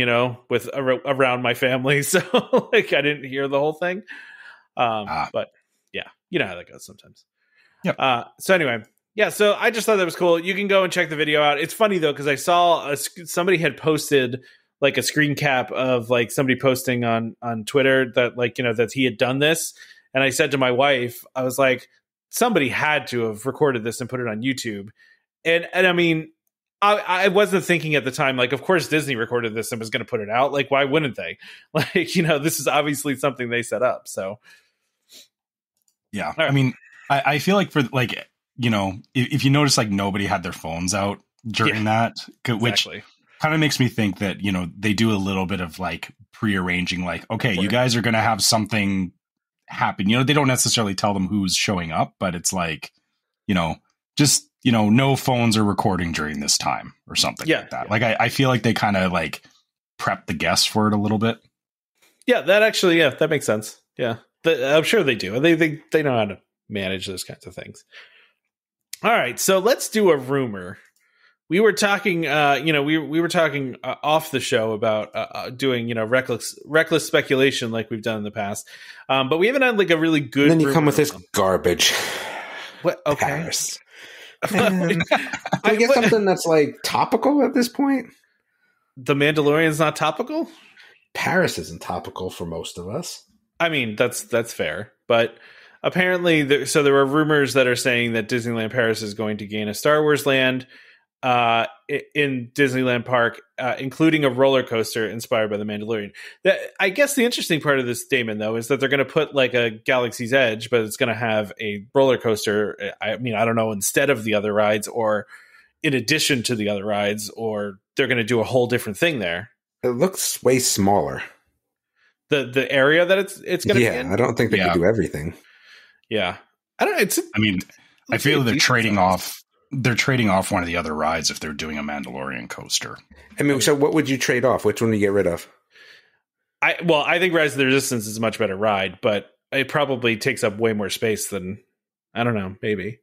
with around my family, so like I didn't hear the whole thing. But yeah, you know how that goes sometimes. Yeah. So anyway, yeah. So I just thought that was cool. You can go and check the video out. It's funny though because I saw somebody had posted like a screen cap of like somebody posting on Twitter that like that he had done this, and I said to my wife, I was like, somebody had to have recorded this and put it on YouTube, and I mean. I wasn't thinking at the time, like, of course Disney recorded this and was going to put it out. Like, why wouldn't they? Like, this is obviously something they set up. So, yeah. Right. I mean, I feel like for like, if you notice, like nobody had their phones out during that, which kind of makes me think that, they do a little bit of like prearranging, like, okay, you guys are going to have something happen. They don't necessarily tell them who's showing up, but it's like, just, no phones are recording during this time or something like that. Yeah. Like, I feel like they kind of like prep the guests for it a little bit. Yeah, that actually, that makes sense. Yeah, I'm sure they do. They know how to manage those kinds of things. All right, so let's do a rumor. We were talking, we were talking off the show about doing, reckless speculation like we've done in the past. But we haven't had like a really good. And then you come with this garbage. What? Okay. Paris. Can we get something that's like topical at this point? The Mandalorian's not topical? Paris isn't topical for most of us. I mean, that's fair. But apparently, there were rumors that are saying that Disneyland Paris is going to gain a Star Wars land in Disneyland Park, including a roller coaster inspired by the Mandalorian. I guess the interesting part of this statement, though, is that they're going to put like a Galaxy's Edge, but it's going to have a roller coaster. I mean, I don't know, instead of the other rides or in addition to the other rides, or they're going to do a whole different thing there. It looks way smaller. The area that it's going to be in? I don't think they can do everything. Yeah. I don't know. I feel they're trading off. They're trading off one of the other rides if they're doing a Mandalorian coaster. I mean, so what would you trade off? Which one do you get rid of? I think Rise of the Resistance is a much better ride, but it probably takes up way more space than, I don't know, maybe.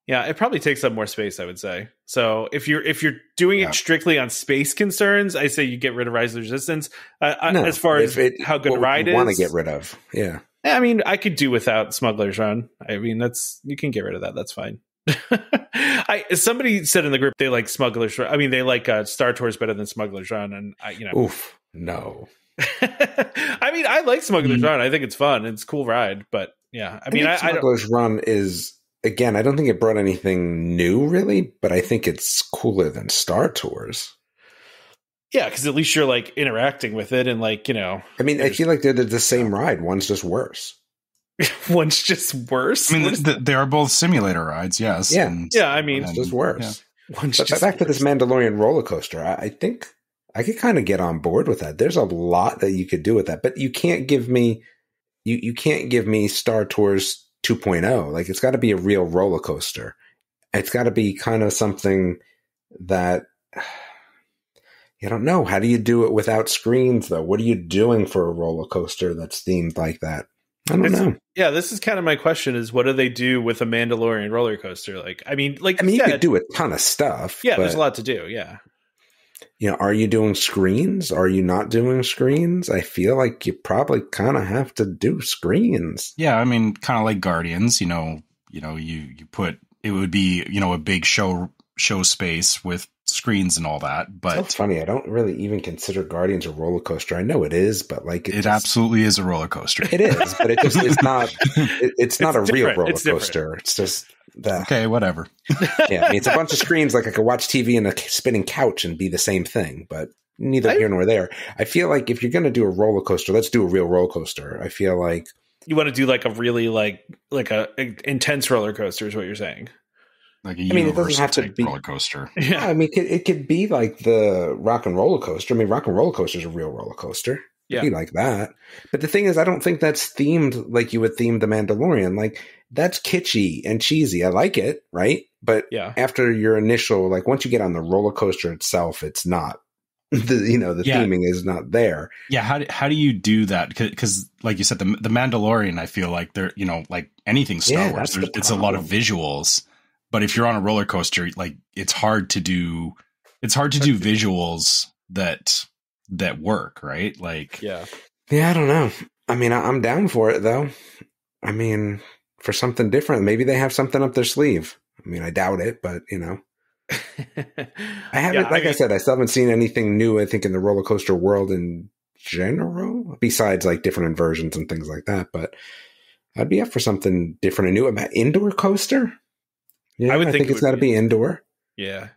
Yeah, it probably takes up more space, I would say. So if you're doing it strictly on space concerns, I say you get rid of Rise of the Resistance. As far as how good a ride is, want to get rid of. Yeah. I mean, I could do without Smuggler's Run. I mean, you can get rid of that. That's fine. Somebody said in the group they like Smuggler's Run. I mean, they like Star Tours better than Smuggler's Run, and oof, no. I mean, I like Smuggler's Run. I think it's fun. It's a cool ride, but yeah, I mean, Smuggler's Run is, again, I don't think it brought anything new really, but I think it's cooler than Star Tours. Yeah, because at least you're like interacting with it, and like I mean, I feel like they're the same ride. One's just worse. One's just worse. I mean, they are both simulator rides, yes. Yeah, I mean, it's just worse. Yeah. But back to this Mandalorian roller coaster, I think I could kind of get on board with that. There's a lot that you could do with that, but you can't give me you can't give me Star Tours 2.0. Like, it's got to be a real roller coaster. It's got to be kind of something that I don't know. How do you do it without screens, though? What are you doing for a roller coaster that's themed like that? I don't know. Yeah, this is kind of my question: is what do they do with a Mandalorian roller coaster? Like, I mean, you could do a ton of stuff. Yeah, there's a lot to do. Yeah, are you doing screens? Are you not doing screens? I feel like you probably kind of have to do screens. Yeah, I mean, kind of like Guardians, you put, it would be, a big show space with screens and all that. But it's funny. I don't really even consider Guardians a roller coaster. I know it is, but like it absolutely is a roller coaster. It is, but it just it's not. It's not a real roller coaster. Different. It's just that. Okay, whatever. Yeah, I mean, it's a bunch of screens. Like I could watch TV in a spinning couch and be the same thing, but neither here nor there. I feel like if you're going to do a roller coaster, let's do a real roller coaster. I feel like you want to do like a really like a intense roller coaster is what you're saying. Like it doesn't have to be roller coaster. Yeah, I mean, it could be like the Rock and Roller Coaster. I mean, Rock and Roller Coaster is a real roller coaster. Yeah, it'd be like that. But the thing is, I don't think that's themed like you would theme The Mandalorian. Like that's kitschy and cheesy. I like it, right? But after your initial, like once you get on the roller coaster itself, it's not. The theming is not there. Yeah, how do you do that? Because like you said, the Mandalorian, I feel like they're like anything Star Wars, it's a lot of visuals. But if you're on a roller coaster, like it's hard to do visuals that work, right? Like yeah, I don't know. I mean, I'm down for it though. I mean, for something different, maybe they have something up their sleeve. I mean, I doubt it, but I haven't. I said, I still haven't seen anything new. I think in the roller coaster world in general, besides like different inversions and things like that. But I'd be up for something different and new. About indoor coaster. Yeah, I think it's got to be indoor. Yeah,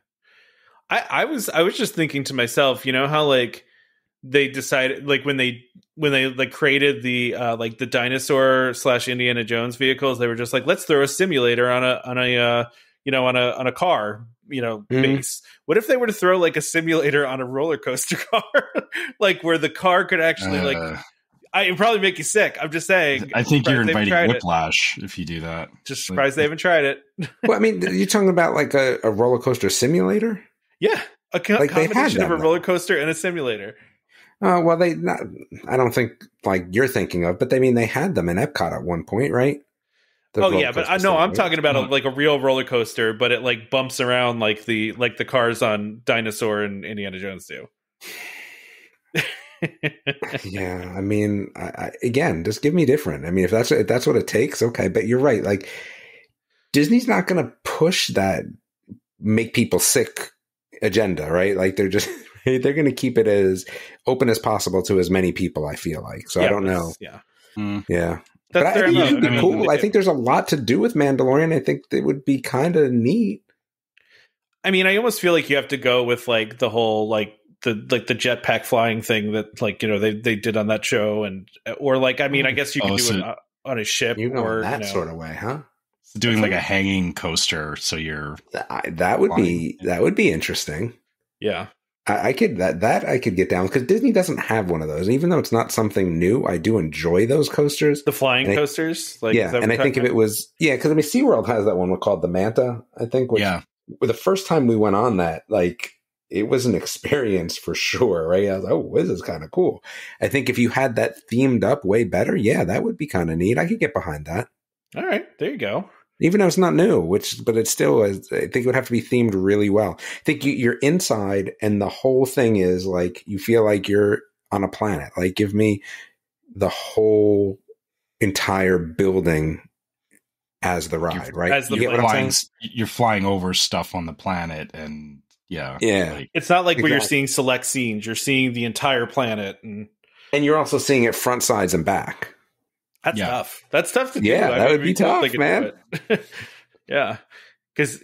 I was just thinking to myself, how like they decided like when they like created the like the dinosaur / Indiana Jones vehicles, they were just like, let's throw a simulator on a car, base. What if they were to throw like a simulator on a roller coaster car, like where the car could actually it'd probably make you sick. I'm just saying. I think you're inviting whiplash if you do that. Just surprised they haven't tried it. Well, I mean, you're talking about like a roller coaster simulator? Yeah, a combination of a roller coaster and a simulator. Well, I don't think like you're thinking of, but they had them in Epcot at one point, right? But I know I'm talking about a real roller coaster, but it like bumps around like the cars on Dinosaur and Indiana Jones do. Yeah, I mean, I again, just give me different. I mean, if that's what it takes, okay. But you're right. Like Disney's not going to push that make people sick agenda, right? Like they're going to keep it as open as possible to as many people. I feel like I don't know. Yeah. But I think it would be cool. I think there's a lot to do with Mandalorian. I think it would be kind of neat. I mean, I almost feel like you have to go with like the whole like the jetpack flying thing that like they did on that show, or like I mean I guess you could do it on a ship or that sort of way, huh? So doing like a hanging coaster, so you're that would be interesting. Yeah, I could I could get down because Disney doesn't have one of those. Even though it's not something new, I do enjoy those coasters, the flying coasters. And I think if it was because I mean SeaWorld has that one called the Manta. I think the first time we went on that like. It was an experience for sure, right? I was like, oh, this is kind of cool. I think if you had that themed up way better, yeah, that would be kind of neat. I could get behind that. All right, there you go. Even though it's not new, but it's still, I think it would have to be themed really well. I think you're inside and the whole thing is like, you feel like you're on a planet. Like give me the whole entire building as the ride, right? As you're flying over stuff on the planet and yeah. Like, it's not like where you're seeing select scenes. You're seeing the entire planet, and you're also seeing it front, sides, and back. That's tough. That's tough to do. Yeah, that would be tough, man. Yeah, because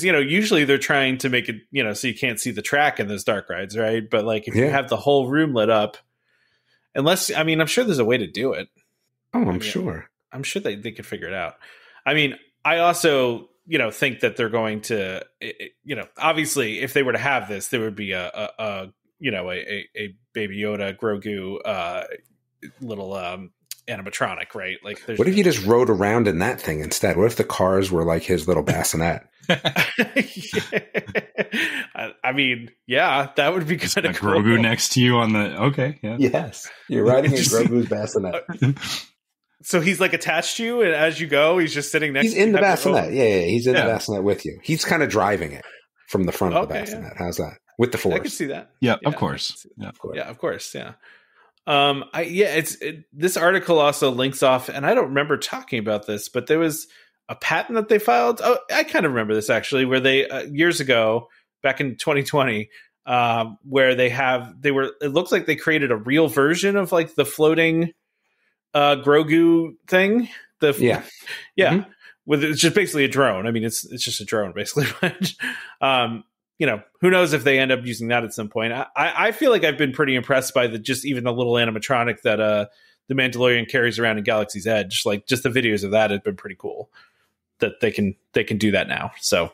usually they're trying to make it so you can't see the track in those dark rides, right? But like if you have the whole room lit up, I'm sure there's a way to do it. Oh, I'm sure they could figure it out. I mean, I also. Think that they're going to, obviously if they were to have this, there would be a Baby Yoda, Grogu, little animatronic, right? Like, what if you just rode around in that thing instead? What if the cars were like his little bassinet? I mean, yeah, that would be kind of cool. Grogu next to you on the Yes, you're riding in Grogu's bassinet. So he's like attached to you, and as you go, he's just sitting next. He's in the bassinet. Yeah, he's in the bassinet with you. He's kind of driving it from the front of the bassinet. How's that? with the I can Force. see that. Yeah, Yeah, of course. Yeah. Of course. Yeah, of course. Yeah. This article also links off, and I don't remember talking about this, but there was a patent that they filed. Oh, I kind of remember this actually, where they years ago, back in 2020, where it looks like they created a real version of like the floating Grogu thing. Yeah. Mm-hmm. With it's just basically a drone. I mean, it's just a drone basically. Who knows if they end up using that at some point. I feel like I've been pretty impressed by even the little animatronic that the Mandalorian carries around in Galaxy's Edge. Like just the videos of that have been pretty cool that they can do that now. So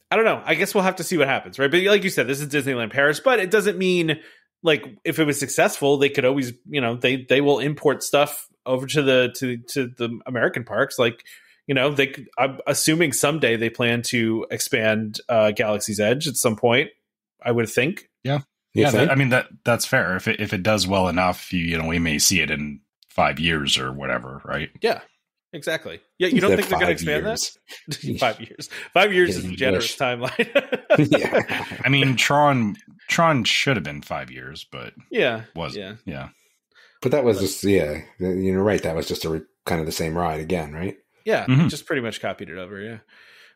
I don't know. I guess we'll have to see what happens, right? But like you said, this is Disneyland Paris, but it doesn't mean like if it was successful, they could always, they will import stuff over to the American parks. Like, I'm assuming someday they plan to expand Galaxy's Edge at some point, I would think. Yeah. That's fair. If it does well enough, we may see it in 5 years or whatever, right? Yeah, exactly. Yeah, you don't think they're going to expand that? 5 years. 5 years is a generous timeline. Yeah. I mean, Tron should have been 5 years, but wasn't. Yeah. But that was just you're right. That was just kind of the same ride again, right? Yeah, just pretty much copied it over. Yeah.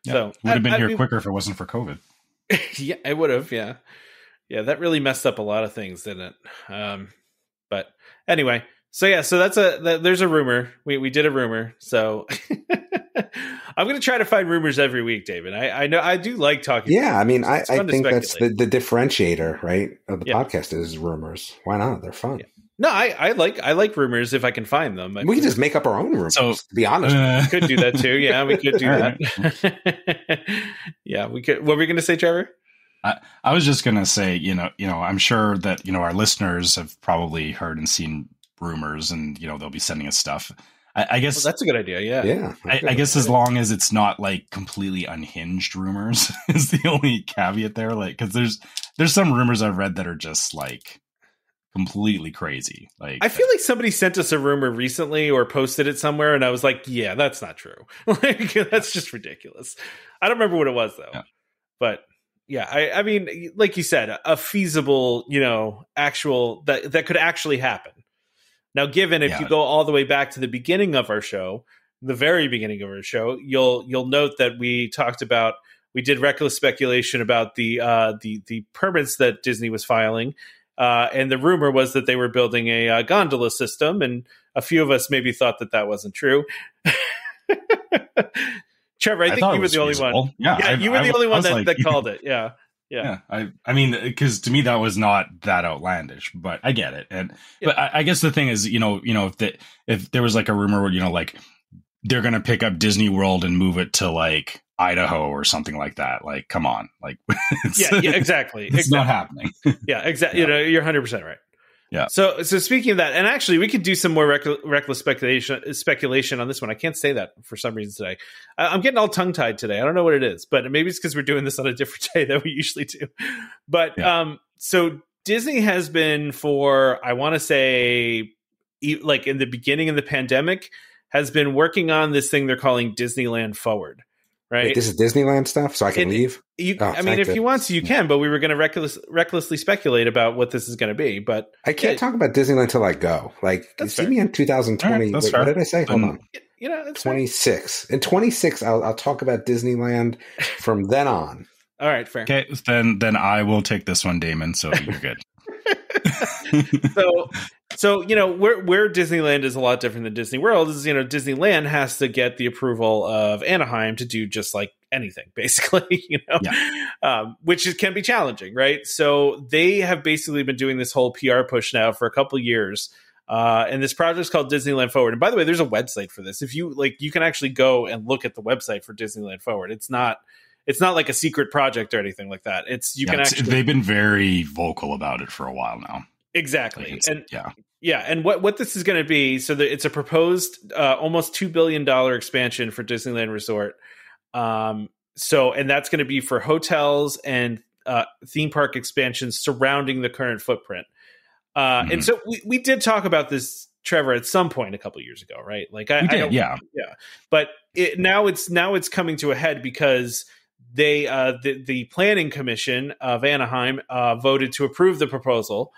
So it would have been here quicker if it wasn't for COVID. Yeah, it would have. Yeah. Yeah, that really messed up a lot of things, didn't it? But anyway, so that's there's a rumor. We did a rumor. So I'm going to try to find rumors every week, David. I know I do like talking. Yeah, I mean, I think that's the differentiator, right, of the podcast is rumors. Why not? They're fun. Yeah. No, I like rumors if I can find them. We can just make up our own rumors. So, to be honest, we could do that too. Yeah, we could do that. Yeah, we could. What were you going to say, Trevor? I was just going to say, I'm sure that our listeners have probably heard and seen rumors, and they'll be sending us stuff. I guess that's a good idea. Yeah, yeah. I guess as long as it's not like completely unhinged rumors is the only caveat there. Like, because there's some rumors I've read that are just like completely crazy. Like, I feel like somebody sent us a rumor recently or posted it somewhere, and I was like, "Yeah, that's not true. Like, that's just ridiculous." I don't remember what it was though, but yeah, I mean, like you said, a feasible, actual that could actually happen. Now, given if you go all the way back to the beginning of our show, the very beginning of our show, you'll note that we did reckless speculation about the permits that Disney was filing. And the rumor was that they were building a gondola system, and a few of us maybe thought that wasn't true. Trevor, I think you were the only one. Yeah, you were the only one that called it. Yeah. I mean, because to me that was not that outlandish, but I get it. But I guess the thing is, if there was like a rumor where like they're going to pick up Disney World and move it to like Idaho or something like that. Like, come on. Like, exactly. It's not happening. Yeah, exactly. You're 100% right. Yeah. So speaking of that, and actually we could do some more reckless speculation on this one. I can't say that for some reason today. I'm getting all tongue tied today. I don't know what it is, but maybe it's because we're doing this on a different day than we usually do. But so Disney has been for, I want to say, like in the beginning of the pandemic, has been working on this thing they're calling Disneyland Forward. Right. Wait, this is Disneyland stuff, so I can leave? I mean, if you want to, you can, but we were going to recklessly speculate about what this is going to be. But I can't talk about Disneyland until I go. Like, see me in 2020. Right, what did I say? Hold on. It's 26. In 26, I'll talk about Disneyland from then on. All right, fair. Okay, then I will take this one, Damon, so you're good. So where Disneyland is a lot different than Disney World is, Disneyland has to get the approval of Anaheim to do just like anything, basically, which can be challenging, right? So they have basically been doing this whole PR push now for a couple of years. And this project is called Disneyland Forward. And by the way, there's a website for this. If you you can actually go and look at the website for Disneyland Forward. It's not like a secret project or anything like that. They've been very vocal about it for a while now. Exactly. And what this is going to be, so it's a proposed almost $2 billion expansion for Disneyland Resort. And that's going to be for hotels and theme park expansions surrounding the current footprint. And so we did talk about this, Trevor, at some point a couple years ago, right? Like But now it's coming to a head because the planning commission of Anaheim voted to approve the proposal.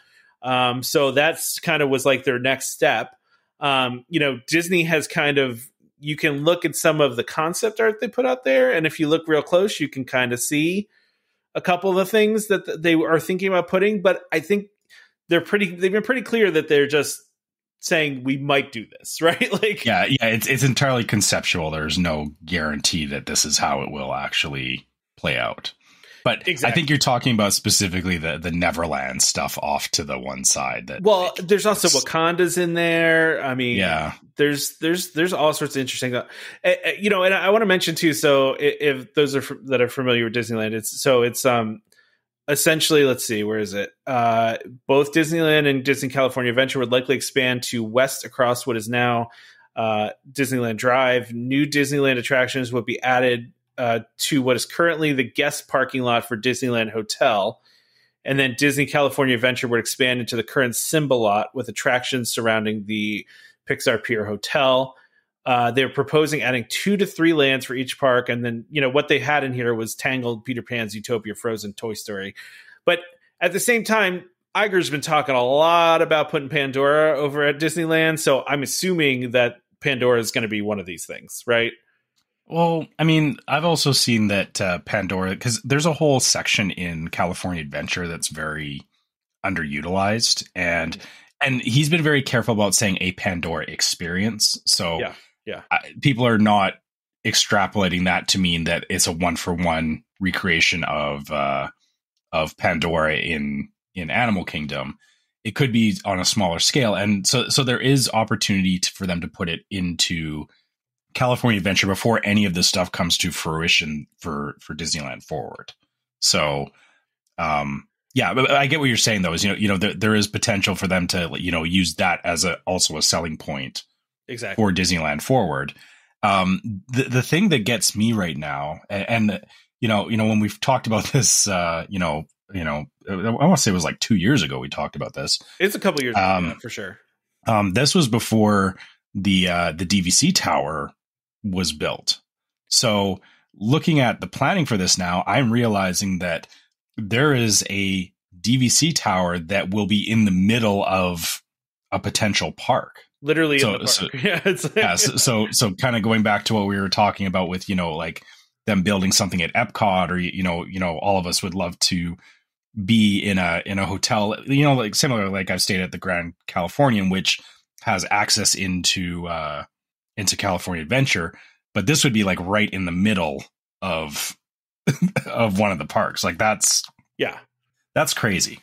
So that's kind of was like their next step. Disney has kind of, you can look at some of the concept art they put out there, and if you look real close, you can kind of see a couple of the things that they are thinking about putting. But I think they've been pretty clear that they're just saying we might do this, right? Like, yeah, it's entirely conceptual. There's no guarantee that this is how it will actually play out. But exactly. I think you're talking about specifically the Neverland stuff off to the one side. There's also Wakanda's in there. I mean, yeah, there's all sorts of interesting, and I want to mention too. So if those that are familiar with Disneyland, it's essentially, let's see, where is it? Both Disneyland and Disney California Adventure would likely expand to west across what is now Disneyland Drive. New Disneyland attractions would be added to what is currently the guest parking lot for Disneyland Hotel. And then Disney California Adventure would expand into the current Simba lot with attractions surrounding the Pixar Pier Hotel. They're proposing adding 2 to 3 lands for each park. And then, what they had in here was Tangled, Peter Pan's, Zootopia, Frozen, Toy Story. But at the same time, Iger's been talking a lot about putting Pandora over at Disneyland. So I'm assuming that Pandora is going to be one of these things, right? Well, I mean, I've also seen that Pandora, because there's a whole section in California Adventure that's very underutilized, and he's been very careful about saying a Pandora experience. So yeah, people are not extrapolating that to mean that it's a 1-for-1 recreation of Pandora in Animal Kingdom. It could be on a smaller scale, and so there is opportunity for them to put it into California Adventure before any of this stuff comes to fruition for Disneyland Forward. So, but I get what you're saying though, is, there is potential for them to, use that as also a selling point exactly for Disneyland Forward. The thing that gets me right now, and when we've talked about this, I want to say it was like 2 years ago, we talked about this. It's a couple years ago, for sure. This was before the DVC tower was built. So looking at the planning for this now, I'm realizing that there is a DVC tower that will be in the middle of a potential park. Literally in the park. So kind of going back to what we were talking about with, like them building something at Epcot, or, all of us would love to be in a hotel, like similar, like I've stayed at the Grand Californian, which has access into California Adventure, but this would be like right in the middle of one of the parks. Like that's crazy.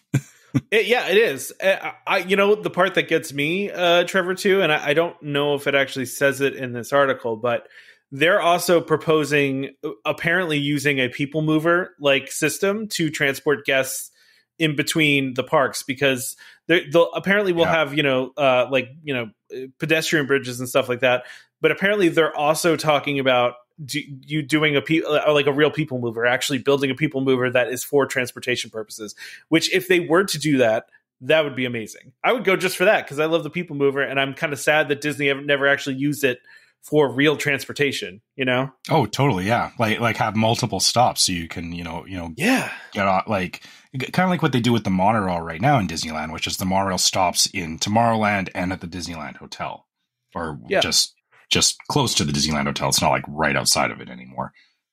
It is. The part that gets me, Trevor, too, and I don't know if it actually says it in this article, but they're also proposing apparently using a people mover like system to transport guests in between the parks, because they'll apparently will have, pedestrian bridges and stuff like that. But apparently they're also talking about doing a real people mover, actually building a people mover that is for transportation purposes, which if they were to do that, that would be amazing. I would go just for that, because I love the people mover, and I'm kind of sad that Disney never actually used it for real transportation, Oh, totally. Yeah. Like have multiple stops so you can, get on, like kind of like what they do with the monorail right now in Disneyland, which is the monorail stops in Tomorrowland and at the Disneyland Hotel, or just close to the Disneyland Hotel. It's not like right outside of it anymore.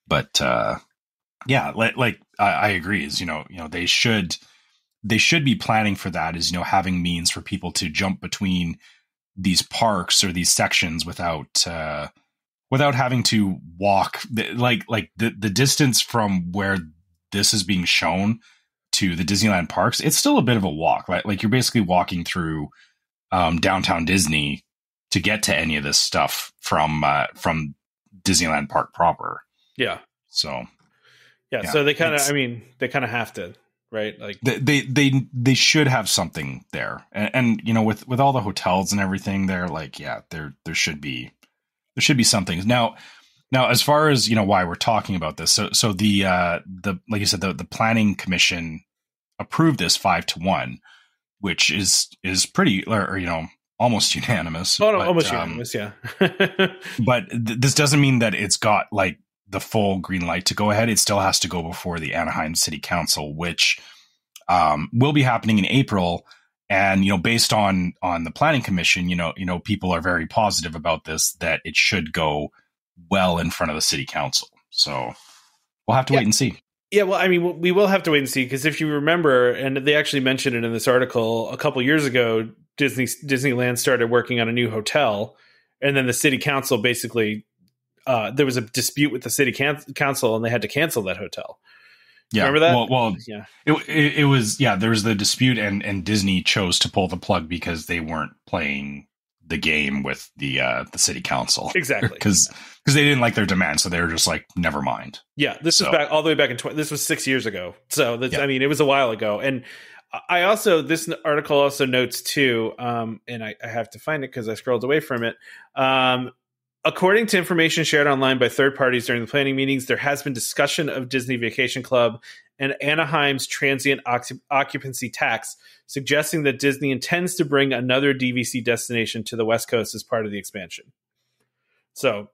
But I agree. Is they should be planning for that. Is having means for people to jump between these parks or these sections without having to walk. The distance from where this is being shown to the Disneyland parks, it's still a bit of a walk. Like you're basically walking through downtown Disney to get to any of this stuff from Disneyland Park proper. Yeah. So they kind of have to, right? Like they should have something there, and with all the hotels and everything there, like there should be something now. As far as why we're talking about this, so the like you said, the planning commission approved this 5-1, which is pretty, or almost unanimous. Oh no, almost unanimous, yeah. But this doesn't mean that it's got like the full green light to go ahead, it still has to go before the Anaheim City Council, which will be happening in April. And, based on the Planning Commission, people are very positive about this, that it should go well in front of the City Council. So we'll have to wait and see. Yeah, well, I mean, we will have to wait and see, because if you remember, and they actually mentioned it in this article, a couple years ago, Disneyland started working on a new hotel, and then the City Council basically, there was a dispute with the City Council, and they had to cancel that hotel. Yeah. Remember that? Well, yeah. It was, there was the dispute, and Disney chose to pull the plug because they weren't playing the game with the City Council. Exactly. Because they didn't like their demand, so they were just like, never mind. Yeah, this was back all the way back in this was 6 years ago. So I mean, it was a while ago. And this article also notes too, and I have to find it because I scrolled away from it. According to information shared online by third parties during the planning meetings, there has been discussion of Disney Vacation Club and Anaheim's transient occupancy tax, suggesting that Disney intends to bring another DVC destination to the West Coast as part of the expansion. So,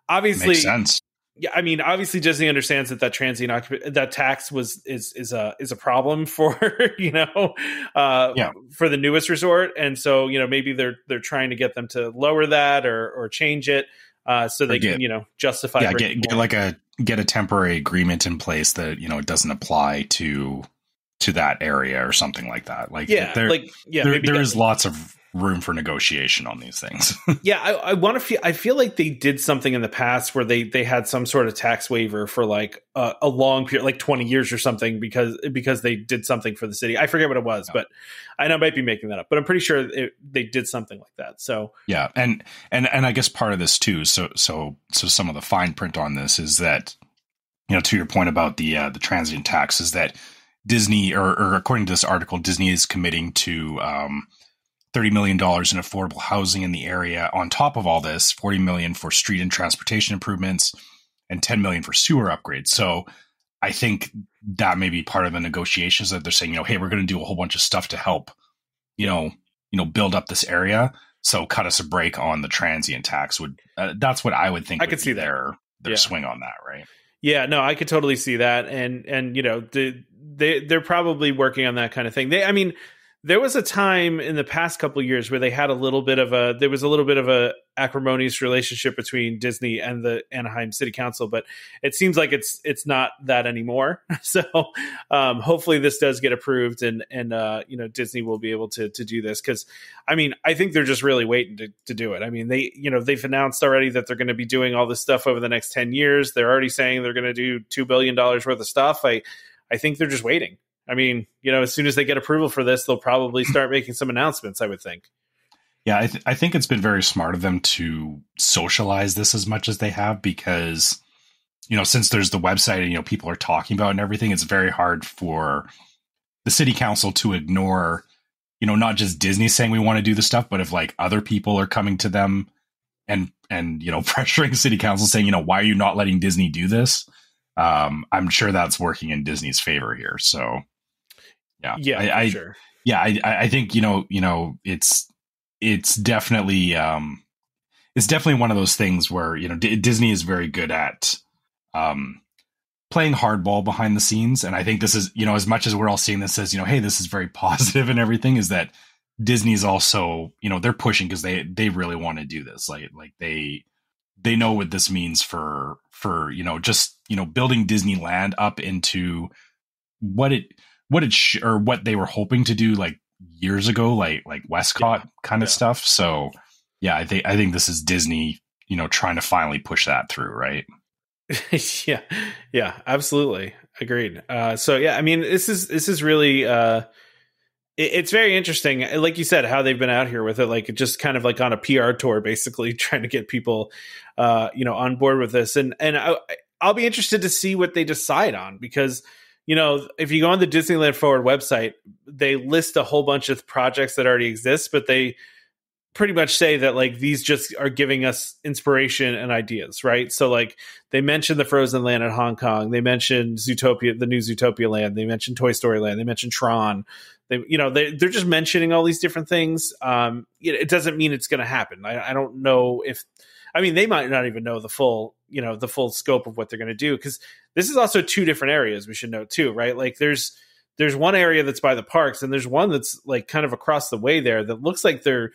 obviously, makes sense. Yeah, I mean, obviously, Disney understands that transient that tax is a problem for for the newest resort, and so maybe they're trying to get them to lower that or change it so they can justify. Yeah, get a temporary agreement in place that it doesn't apply to that area or something like that. There is lots of room for negotiation on these things. Yeah, I feel like they did something in the past where they had some sort of tax waiver for like a long period, like 20 years or something, because they did something for the city. I forget what it was, but I might be making that up, but I'm pretty sure they did something like that. So yeah, and I guess part of this too. So some of the fine print on this is that to your point about the transient tax, is that Disney, or according to this article, Disney is committing to $30 million in affordable housing in the area. On top of all this, $40 million for street and transportation improvements and $10 million for sewer upgrades. So I think that may be part of the negotiations, that they're saying, hey, we're going to do a whole bunch of stuff to help, build up this area. So cut us a break on the transient tax. That's what I would think. I could see their swing on that, right? Yeah, no, I could totally see that. And they're probably working on that kind of thing. There was a time in the past couple of years where they had a little bit of a acrimonious relationship between Disney and the Anaheim City Council, but it seems like it's not that anymore. So hopefully this does get approved, and Disney will be able to do this, because I think they're just really waiting to do it. I mean, they've announced already that they're going to be doing all this stuff over the next 10 years. They're already saying they're going to do $2 billion worth of stuff. I think they're just waiting. As soon as they get approval for this, they'll probably start making some announcements, I would think. Yeah, I think it's been very smart of them to socialize this as much as they have, because, since there's the website and, people are talking about it and everything, it's very hard for the City Council to ignore, not just Disney saying we want to do the stuff, but if like other people are coming to them and pressuring City Council saying, why are you not letting Disney do this? I'm sure that's working in Disney's favor here. So. Yeah, sure. Yeah, I think it's definitely one of those things where Disney is very good at playing hardball behind the scenes, and I think this is as much as we're all seeing this as hey, this is very positive and everything, is that Disney's also they're pushing because they really want to do this, like they know what this means for just building Disneyland up into what they were hoping to do like years ago, like Westcott kind of stuff. So yeah, I think this is Disney, trying to finally push that through, right? Yeah, absolutely. Agreed. So yeah, this is really, it's very interesting. Like you said, how they've been out here with it, like just kind of like on a PR tour, basically trying to get people, on board with this. And I'll be interested to see what they decide on, because if you go on the Disneyland Forward website, they list a whole bunch of projects that already exist, but they pretty much say that like these just are giving us inspiration and ideas, right? So like they mentioned the Frozen Land in Hong Kong, they mentioned Zootopia, the new Zootopia Land, they mentioned Toy Story Land, they mentioned Tron. They're just mentioning all these different things. It doesn't mean it's going to happen. I don't know if I mean, they might not even know the full scope of what they're going to do, because this is also two different areas we should note too, right? Like there's one area that's by the parks, and there's one that's like kind of across the way there that looks like they're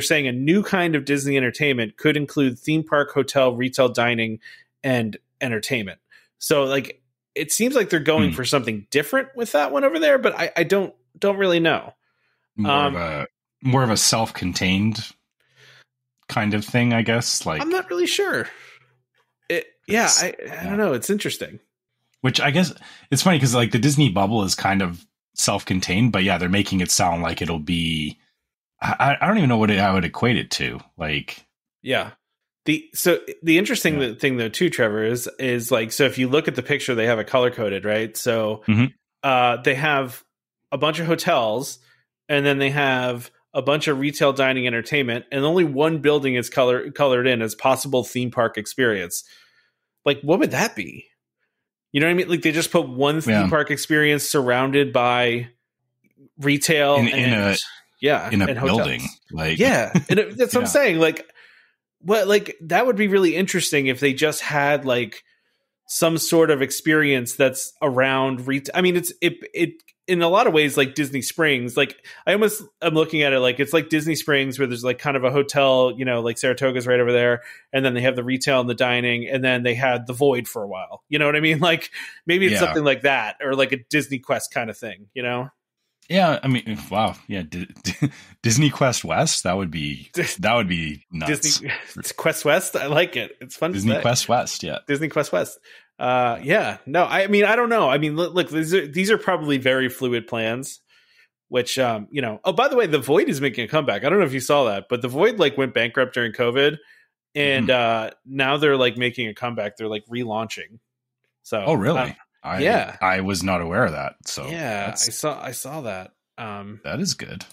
saying a new kind of Disney entertainment could include theme park, hotel, retail, dining, and entertainment. So like it seems like they're going for something different with that one over there, but I don't really know. More of a self-contained kind of thing, I guess. Like I'm not really sure. I don't know. It's interesting. Which I guess it's funny because like the Disney bubble is kind of self-contained, but yeah, they're making it sound like it'll be. I don't even know what I would equate it to. Like, yeah. The interesting thing though too, Trevor, is like, so if you look at the picture, they have it color coded, right? So they have a bunch of hotels, and then they have a bunch of retail, dining, entertainment, and only one building is colored in as possible theme park experience. Like, what would that be? You know what I mean? Like they just put one theme park experience surrounded by retail in a and building. hotels. Like, yeah, and that's what I'm saying. Like, what? Like that would be really interesting if they just had like some sort of experience that's around retail. I mean, it in a lot of ways like Disney Springs. Like I'm looking at it like it's like Disney Springs, where there's like kind of a hotel, you know, like Saratoga's right over there, and then they have the retail and the dining, and then they had the Void for a while. You know what I mean? Like maybe it's something like that, or like a Disney Quest kind of thing. You know? Yeah, I mean, wow, yeah, Disney Quest West, that would be nuts. Disney Quest West, I like it. It's fun. Disney Quest West, yeah. Disney Quest West. No, I mean, I don't know. I mean, look, these are probably very fluid plans, which, you know, oh, by the way, the Void is making a comeback. I don't know if you saw that, but the Void like went bankrupt during COVID, and now they're like making a comeback. They're like relaunching. So, oh, really? I was not aware of that. So yeah, I saw that. That is good.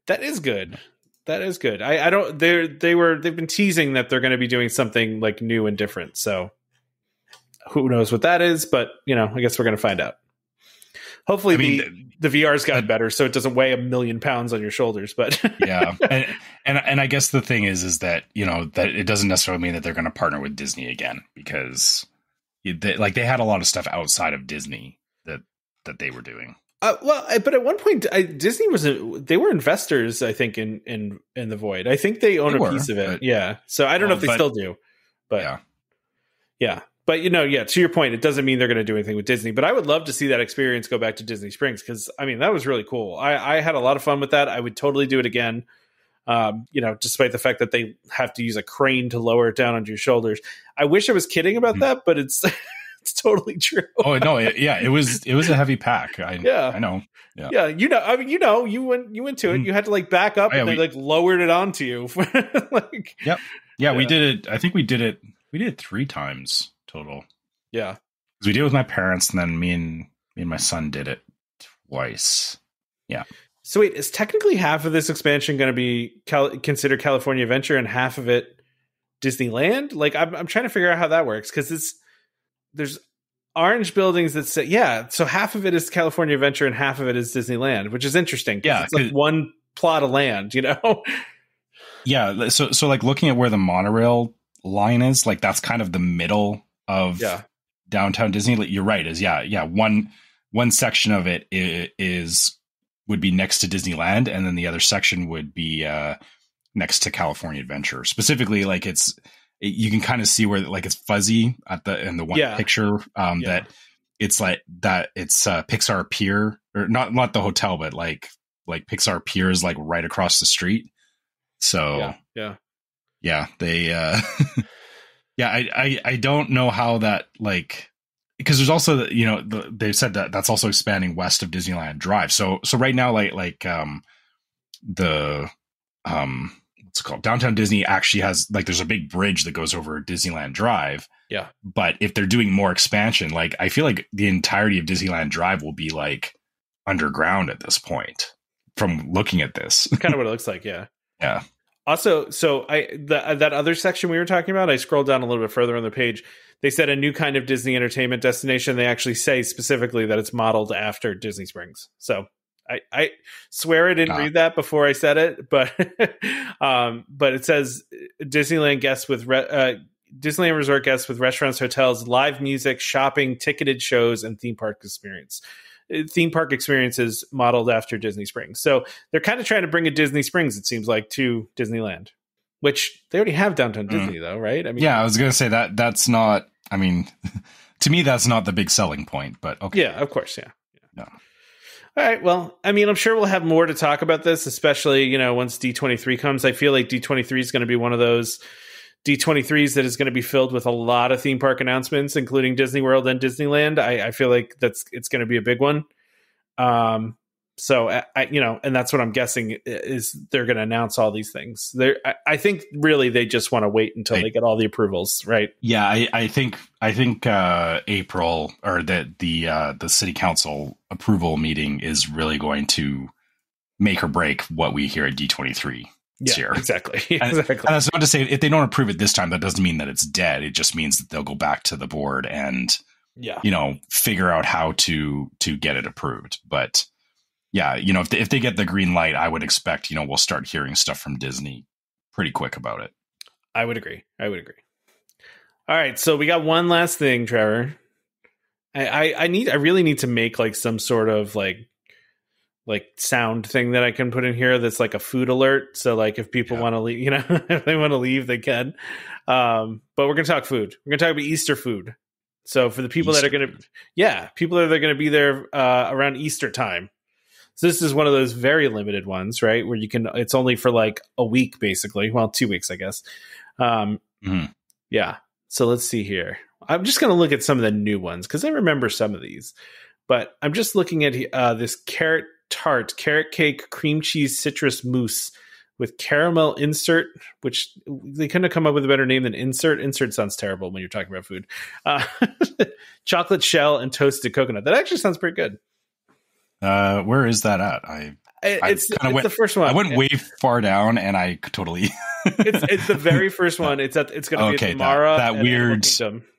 That is good. That is good. I don't. They've been teasing that they're going to be doing something like new and different. So who knows what that is? But you know, I guess we're going to find out. Hopefully, the VR's gotten better, so it doesn't weigh 1,000,000 pounds on your shoulders. But yeah, and I guess the thing is that you know that it doesn't necessarily mean that they're going to partner with Disney again, because they had a lot of stuff outside of Disney that they were doing. But at one point, Disney they were investors, I think, in the Void. I think they own a piece of it. Yeah. So I don't know if they still do, but yeah. But you know, to your point, it doesn't mean they're going to do anything with Disney. But I would love to see that experience go back to Disney Springs, because I mean that was really cool. I had a lot of fun with that. I would totally do it again. You know, despite the fact that they have to use a crane to lower it down onto your shoulders. I wish I was kidding about that, but it's totally true. Oh no, it was a heavy pack. I know. Yeah, you know, I mean, you know, you went to it. You had to like back up, and they like lowered it onto you. Like, yeah, we did it. I think we did it 3 times total. Yeah, because we did it with my parents, and then me and my son did it twice. Yeah. So wait, is technically half of this expansion going to be considered California Adventure and half of it Disneyland? Like, I'm trying to figure out how that works, because there's orange buildings that say, so half of it is California Adventure and half of it is Disneyland, which is interesting. Yeah, it's like one plot of land, you know? Yeah, so like looking at where the monorail line is, like that's kind of the middle of downtown Disney. You're right. One section of it would be next to Disneyland, and then the other section would be next to California Adventure. Specifically, like you can kind of see where like it's fuzzy in the one picture that it's like that it's Pixar Pier, or not the hotel, but like Pixar Pier is like right across the street. So they I don't know how that, like, because there's also, you know, they've said that that's also expanding west of Disneyland Drive. So right now, like the what's it called? Downtown Disney actually has, like, there's a big bridge that goes over Disneyland Drive. Yeah. But if they're doing more expansion, like, I feel like the entirety of Disneyland Drive will be like underground at this point from looking at this. Kind of what it looks like. Yeah. Yeah. Also, so that other section we were talking about, I scrolled down a little bit further on the page. They said a new kind of Disney entertainment destination. They actually say specifically that it's modeled after Disney Springs. So I swear I didn't read that before I said it, but it says Disneyland guests with Disneyland Resort guests with restaurants, hotels, live music, shopping, ticketed shows, and theme park experiences modeled after Disney Springs. So they're kind of trying to bring a Disney Springs, it seems like, to Disneyland, which they already have Downtown Disney, though, right? I mean, yeah, I was going to say that's not. I mean, to me, that's not the big selling point. But okay, yeah, of course, yeah. No. All right. Well, I mean, I'm sure we'll have more to talk about this, especially once D23 comes. I feel like D23 is going to be one of those D23s that is going to be filled with a lot of theme park announcements, including Disney World and Disneyland. I feel like it's going to be a big one. So and that's what I'm guessing is they're going to announce all these things. I think really they just want to wait until they get all the approvals, right? Yeah, I think April or the city council approval meeting is really going to make or break what we hear at D23. Yeah, exactly. And that's not to say if they don't approve it this time, that doesn't mean that it's dead. It just means that they'll go back to the board and figure out how to get it approved. But yeah, if they get the green light, I would expect we'll start hearing stuff from Disney pretty quick about it. I would agree. All right, so we got one last thing, Trevor. I really need to make like some sort of like sound thing that I can put in here that's like a food alert. So like if people want to leave, if they want to leave, they can. But we're going to talk food. We're going to talk about Easter food. So for the people that are going to be there around Easter time. So this is one of those very limited ones, right? Where it's only for like a week, basically. Well, 2 weeks, I guess. Yeah. So let's see here. I'm just going to look at some of the new ones because I remember some of these, but I'm just looking at this carrot cake, cream cheese, citrus mousse with caramel insert, which they couldn't have come up with a better name than insert. Insert sounds terrible when you're talking about food. Chocolate shell and toasted coconut. That actually sounds pretty good. Where is that at? It's the first one. I went way far down, and I totally. it's the very first one. It's going to be at Mara. That weird.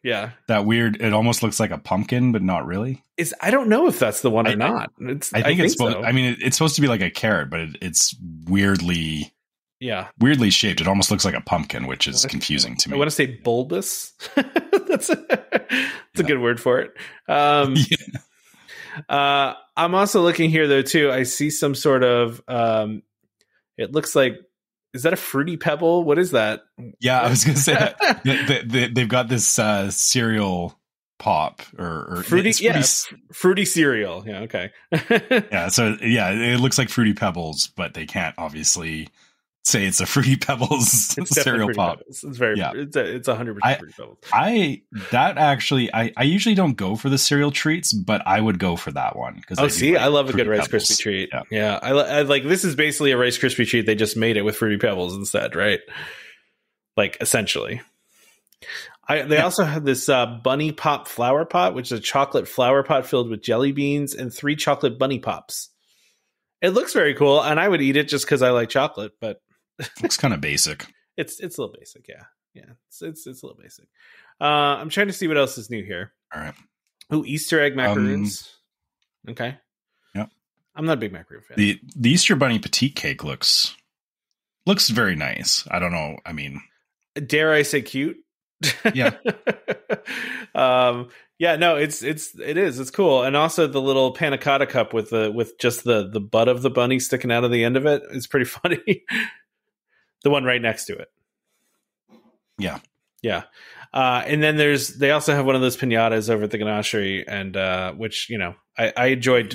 Yeah. That weird. It almost looks like a pumpkin, but not really. I don't know if that's the one or not. I think it's supposed. So. I mean, it's supposed to be like a carrot, but it's weirdly. Yeah. Weirdly shaped. It almost looks like a pumpkin, which is confusing to me. I want to say bulbous. That's a good word for it. I'm also looking here though too. I see some sort of it looks like, is that a Fruity Pebble? What is that? Yeah, I was gonna say that they've got this cereal pop or fruity cereal. Yeah, okay. Yeah, so yeah, it looks like Fruity Pebbles, but they can't obviously say it's a Fruity Pebbles cereal pop. Pebbles. It's very it's 100% Fruity Pebbles. I usually don't go for the cereal treats, but I would go for that one because I love a good Rice Krispie treat. Yeah. I like this is basically a Rice Krispie treat. They just made it with Fruity Pebbles instead, right? Like essentially. They also have this bunny pop flower pot, which is a chocolate flower pot filled with jelly beans and 3 chocolate bunny pops. It looks very cool, and I would eat it just because I like chocolate, but looks kind of basic. It's a little basic, yeah. It's a little basic. I'm trying to see what else is new here. All right. Ooh, Easter egg macaroons. Okay. Yeah. I'm not a big macaroon fan. The Easter bunny petite cake looks very nice. I don't know. I mean, dare I say cute? Yeah. Yeah, no, it is. It's cool. And also the little panna cotta cup with just the butt of the bunny sticking out of the end of it is pretty funny. The one right next to it. Yeah. Yeah. And then they also have one of those piñatas over at the Ganachery, and which, I enjoyed.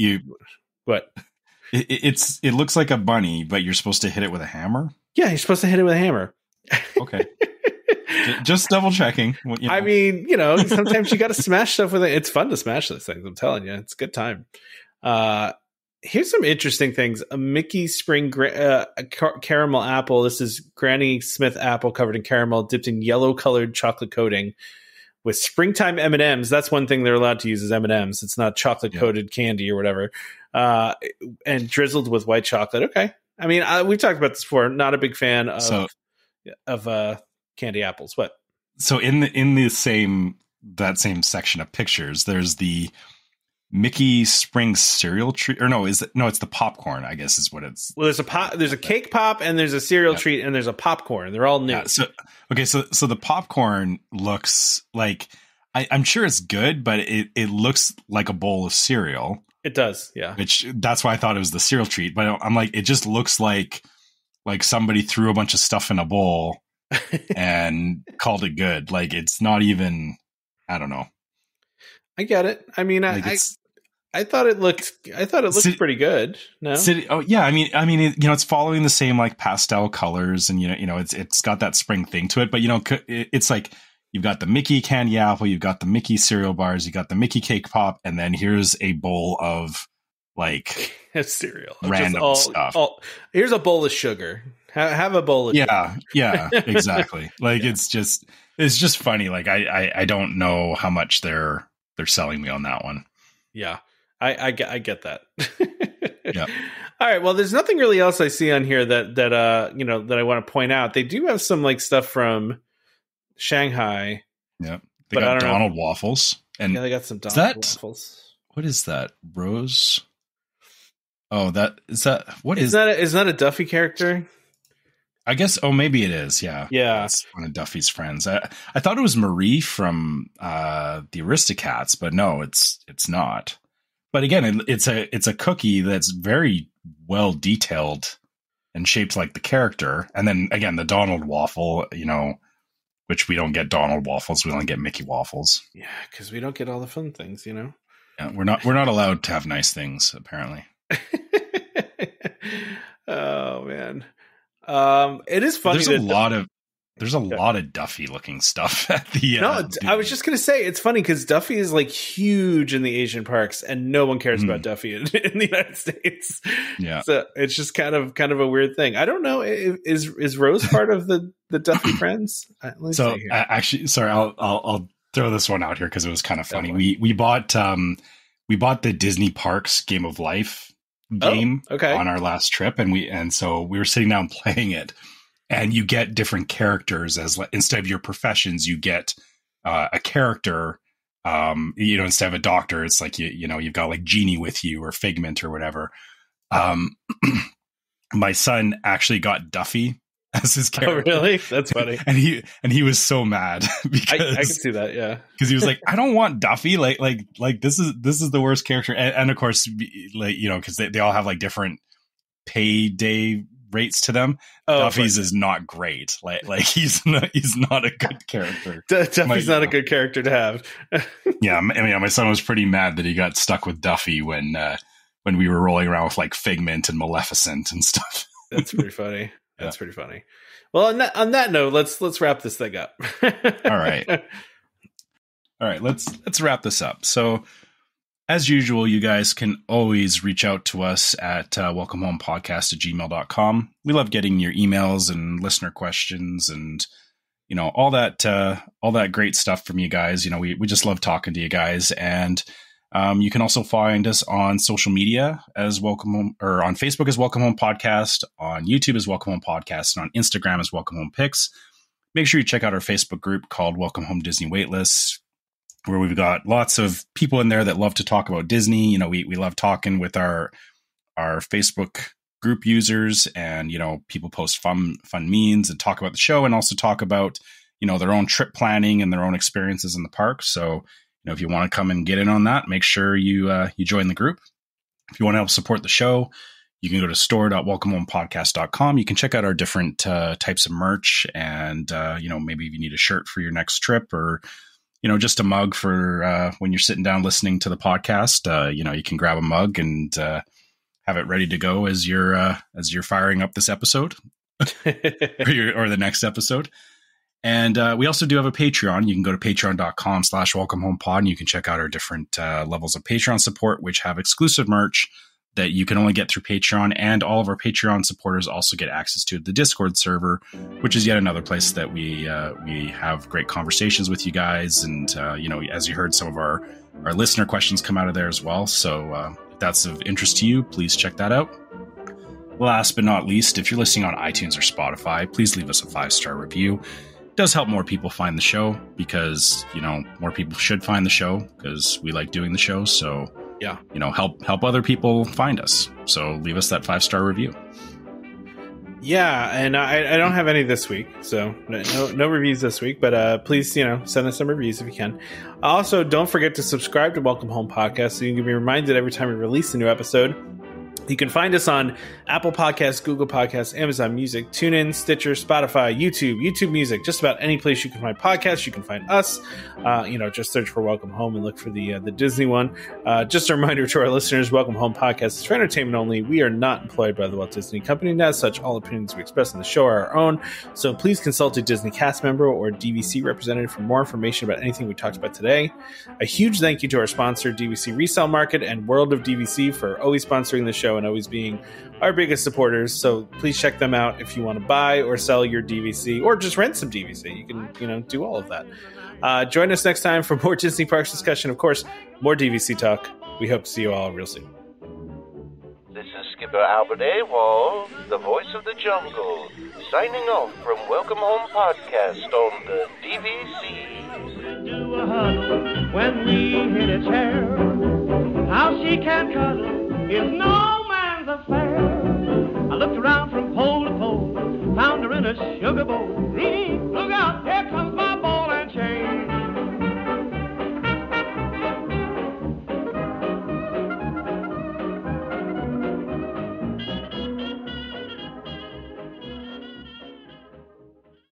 What? It looks like a bunny, but you're supposed to hit it with a hammer? Yeah, you're supposed to hit it with a hammer. Okay. Just double checking. I mean, sometimes you got to smash stuff with it. It's fun to smash those things. I'm telling you, it's a good time. Here's some interesting things. A Mickey Spring caramel apple. This is Granny Smith apple covered in caramel, dipped in yellow colored chocolate coating with springtime M&Ms. That's one thing they're allowed to use is M&Ms. It's not chocolate coated candy or whatever. And drizzled with white chocolate. Okay. I mean, we've talked about this before. Not a big fan of candy apples. What? So in the same section of pictures, there's the Mickey Springs cereal treat, or no, it's the popcorn, I guess is what it's. Well, there's a cake pop, and there's a cereal treat, and there's a popcorn. They're all new. Yeah, so the popcorn looks like, I'm sure it's good, but it looks like a bowl of cereal. It does, yeah. Which that's why I thought it was the cereal treat, but I'm like, it just looks like somebody threw a bunch of stuff in a bowl and called it good. Like, it's not even, I don't know. I get it. I mean, like I thought it looked pretty good. No. Oh yeah. I mean, it's following the same like pastel colors, and it's got that spring thing to it. But it's like you've got the Mickey candy apple, you've got the Mickey cereal bars, you got the Mickey cake pop, and then here's a bowl of like cereal, random stuff. Here's a bowl of sugar. Have a bowl of sugar. Yeah, exactly. Like it's just funny. Like I don't know how much they're selling me on that one. Yeah. I get that. Yeah. All right. Well, there's nothing really else I see on here that I want to point out. They do have some like stuff from Shanghai. Yeah. They got Donald waffles. And yeah, they got some Donald waffles. What is that? Rose? Oh, what is that a Duffy character? I guess. Oh, maybe it is. Yeah. Yeah. It's one of Duffy's friends. I thought it was Marie from the Aristocats, but no, it's not. But again, it's a cookie that's very well detailed and shaped like the character. And then again, the Donald waffle, which we don't get Donald waffles, we only get Mickey waffles. Yeah, because we don't get all the fun things, Yeah, we're not allowed to have nice things, apparently. Oh man, it is funny. There's a lot of Duffy looking stuff at the. I was just gonna say it's funny because Duffy is like huge in the Asian parks, and no one cares about Duffy in the United States. Yeah, so it's just kind of a weird thing. I don't know. Is Rose part of the Duffy friends? So actually, sorry, I'll throw this one out here because it was kind of funny. We bought the Disney Parks Game of Life game on our last trip, and so we were sitting down playing it. And you get different characters instead of your professions, you get a character. Instead of a doctor, it's like you've got like Genie with you or Figment or whatever. My son actually got Duffy as his character. Oh, really? That's funny. and he was so mad because I can see that. Yeah, because he was like, I don't want Duffy. Like this is the worst character. And of course, because they all have like different payday rates to them. Duffy's is not great. Like he's not a good character. Duffy's not a good character to have. Yeah, my son was pretty mad that he got stuck with Duffy when we were rolling around with like Figment and Maleficent and stuff. That's pretty funny. That's pretty funny. Well, on that note, let's wrap this thing up. All right. Let's wrap this up. So, as usual, you guys can always reach out to us at welcomehomepodcast@gmail.com. We love getting your emails and listener questions and, all that great stuff from you guys. We just love talking to you guys. And you can also find us on social media as Welcome Home, or on Facebook as Welcome Home Podcast, on YouTube as Welcome Home Podcast, and on Instagram as Welcome Home Pics. Make sure you check out our Facebook group called Welcome Home Disney Waitlist, where we've got lots of people in there that love to talk about Disney. We love talking with our Facebook group users, and, people post fun memes and talk about the show, and also talk about, their own trip planning and their own experiences in the park. So, if you want to come and get in on that, make sure you join the group. If you want to help support the show, you can go to store.welcomehomepodcast.com. You can check out our different types of merch, and, maybe if you need a shirt for your next trip, or just a mug for when you're sitting down listening to the podcast. You can grab a mug and have it ready to go as you're firing up this episode or the next episode. And we also do have a Patreon. You can go to patreon.com/welcomehomepod, and you can check out our different levels of Patreon support, which have exclusive merch that you can only get through Patreon. And all of our Patreon supporters also get access to the Discord server, which is yet another place that we have great conversations with you guys. And, as you heard, some of our listener questions come out of there as well. So if that's of interest to you, please check that out. Last but not least, if you're listening on iTunes or Spotify, please leave us a 5-star review. It does help more people find the show because, more people should find the show because we like doing the show. So help other people find us. So leave us that 5-star review. Yeah, and I don't have any this week, so no reviews this week, but please, send us some reviews if you can. Also, don't forget to subscribe to Welcome Home Podcast so you can be reminded every time we release a new episode. You can find us on Apple Podcasts, Google Podcasts, Amazon Music, TuneIn, Stitcher, Spotify, YouTube Music, just about any place you can find podcasts. You can find us. Just search for Welcome Home and look for the Disney one. Just a reminder to our listeners, Welcome Home Podcast is for entertainment only. We are not employed by the Walt Disney Company, and as such, all opinions we express on the show are our own. So please consult a Disney cast member or DVC representative for more information about anything we talked about today. A huge thank you to our sponsor, DVC Resale Market and World of DVC, for always sponsoring the show and always being our biggest supporters. So please check them out if you want to buy or sell your DVC or just rent some DVC. You can, do all of that. Join us next time for more Disney Parks discussion. Of course, more DVC talk. We hope to see you all real soon. This is Skipper Albert Awol, the voice of the jungle, signing off from Welcome Home Podcast on the DVC. Do a huddle when we hit a chair. How she can cuddle is no man's affair. I looked around from pole to pole, found her in a sugar bowl.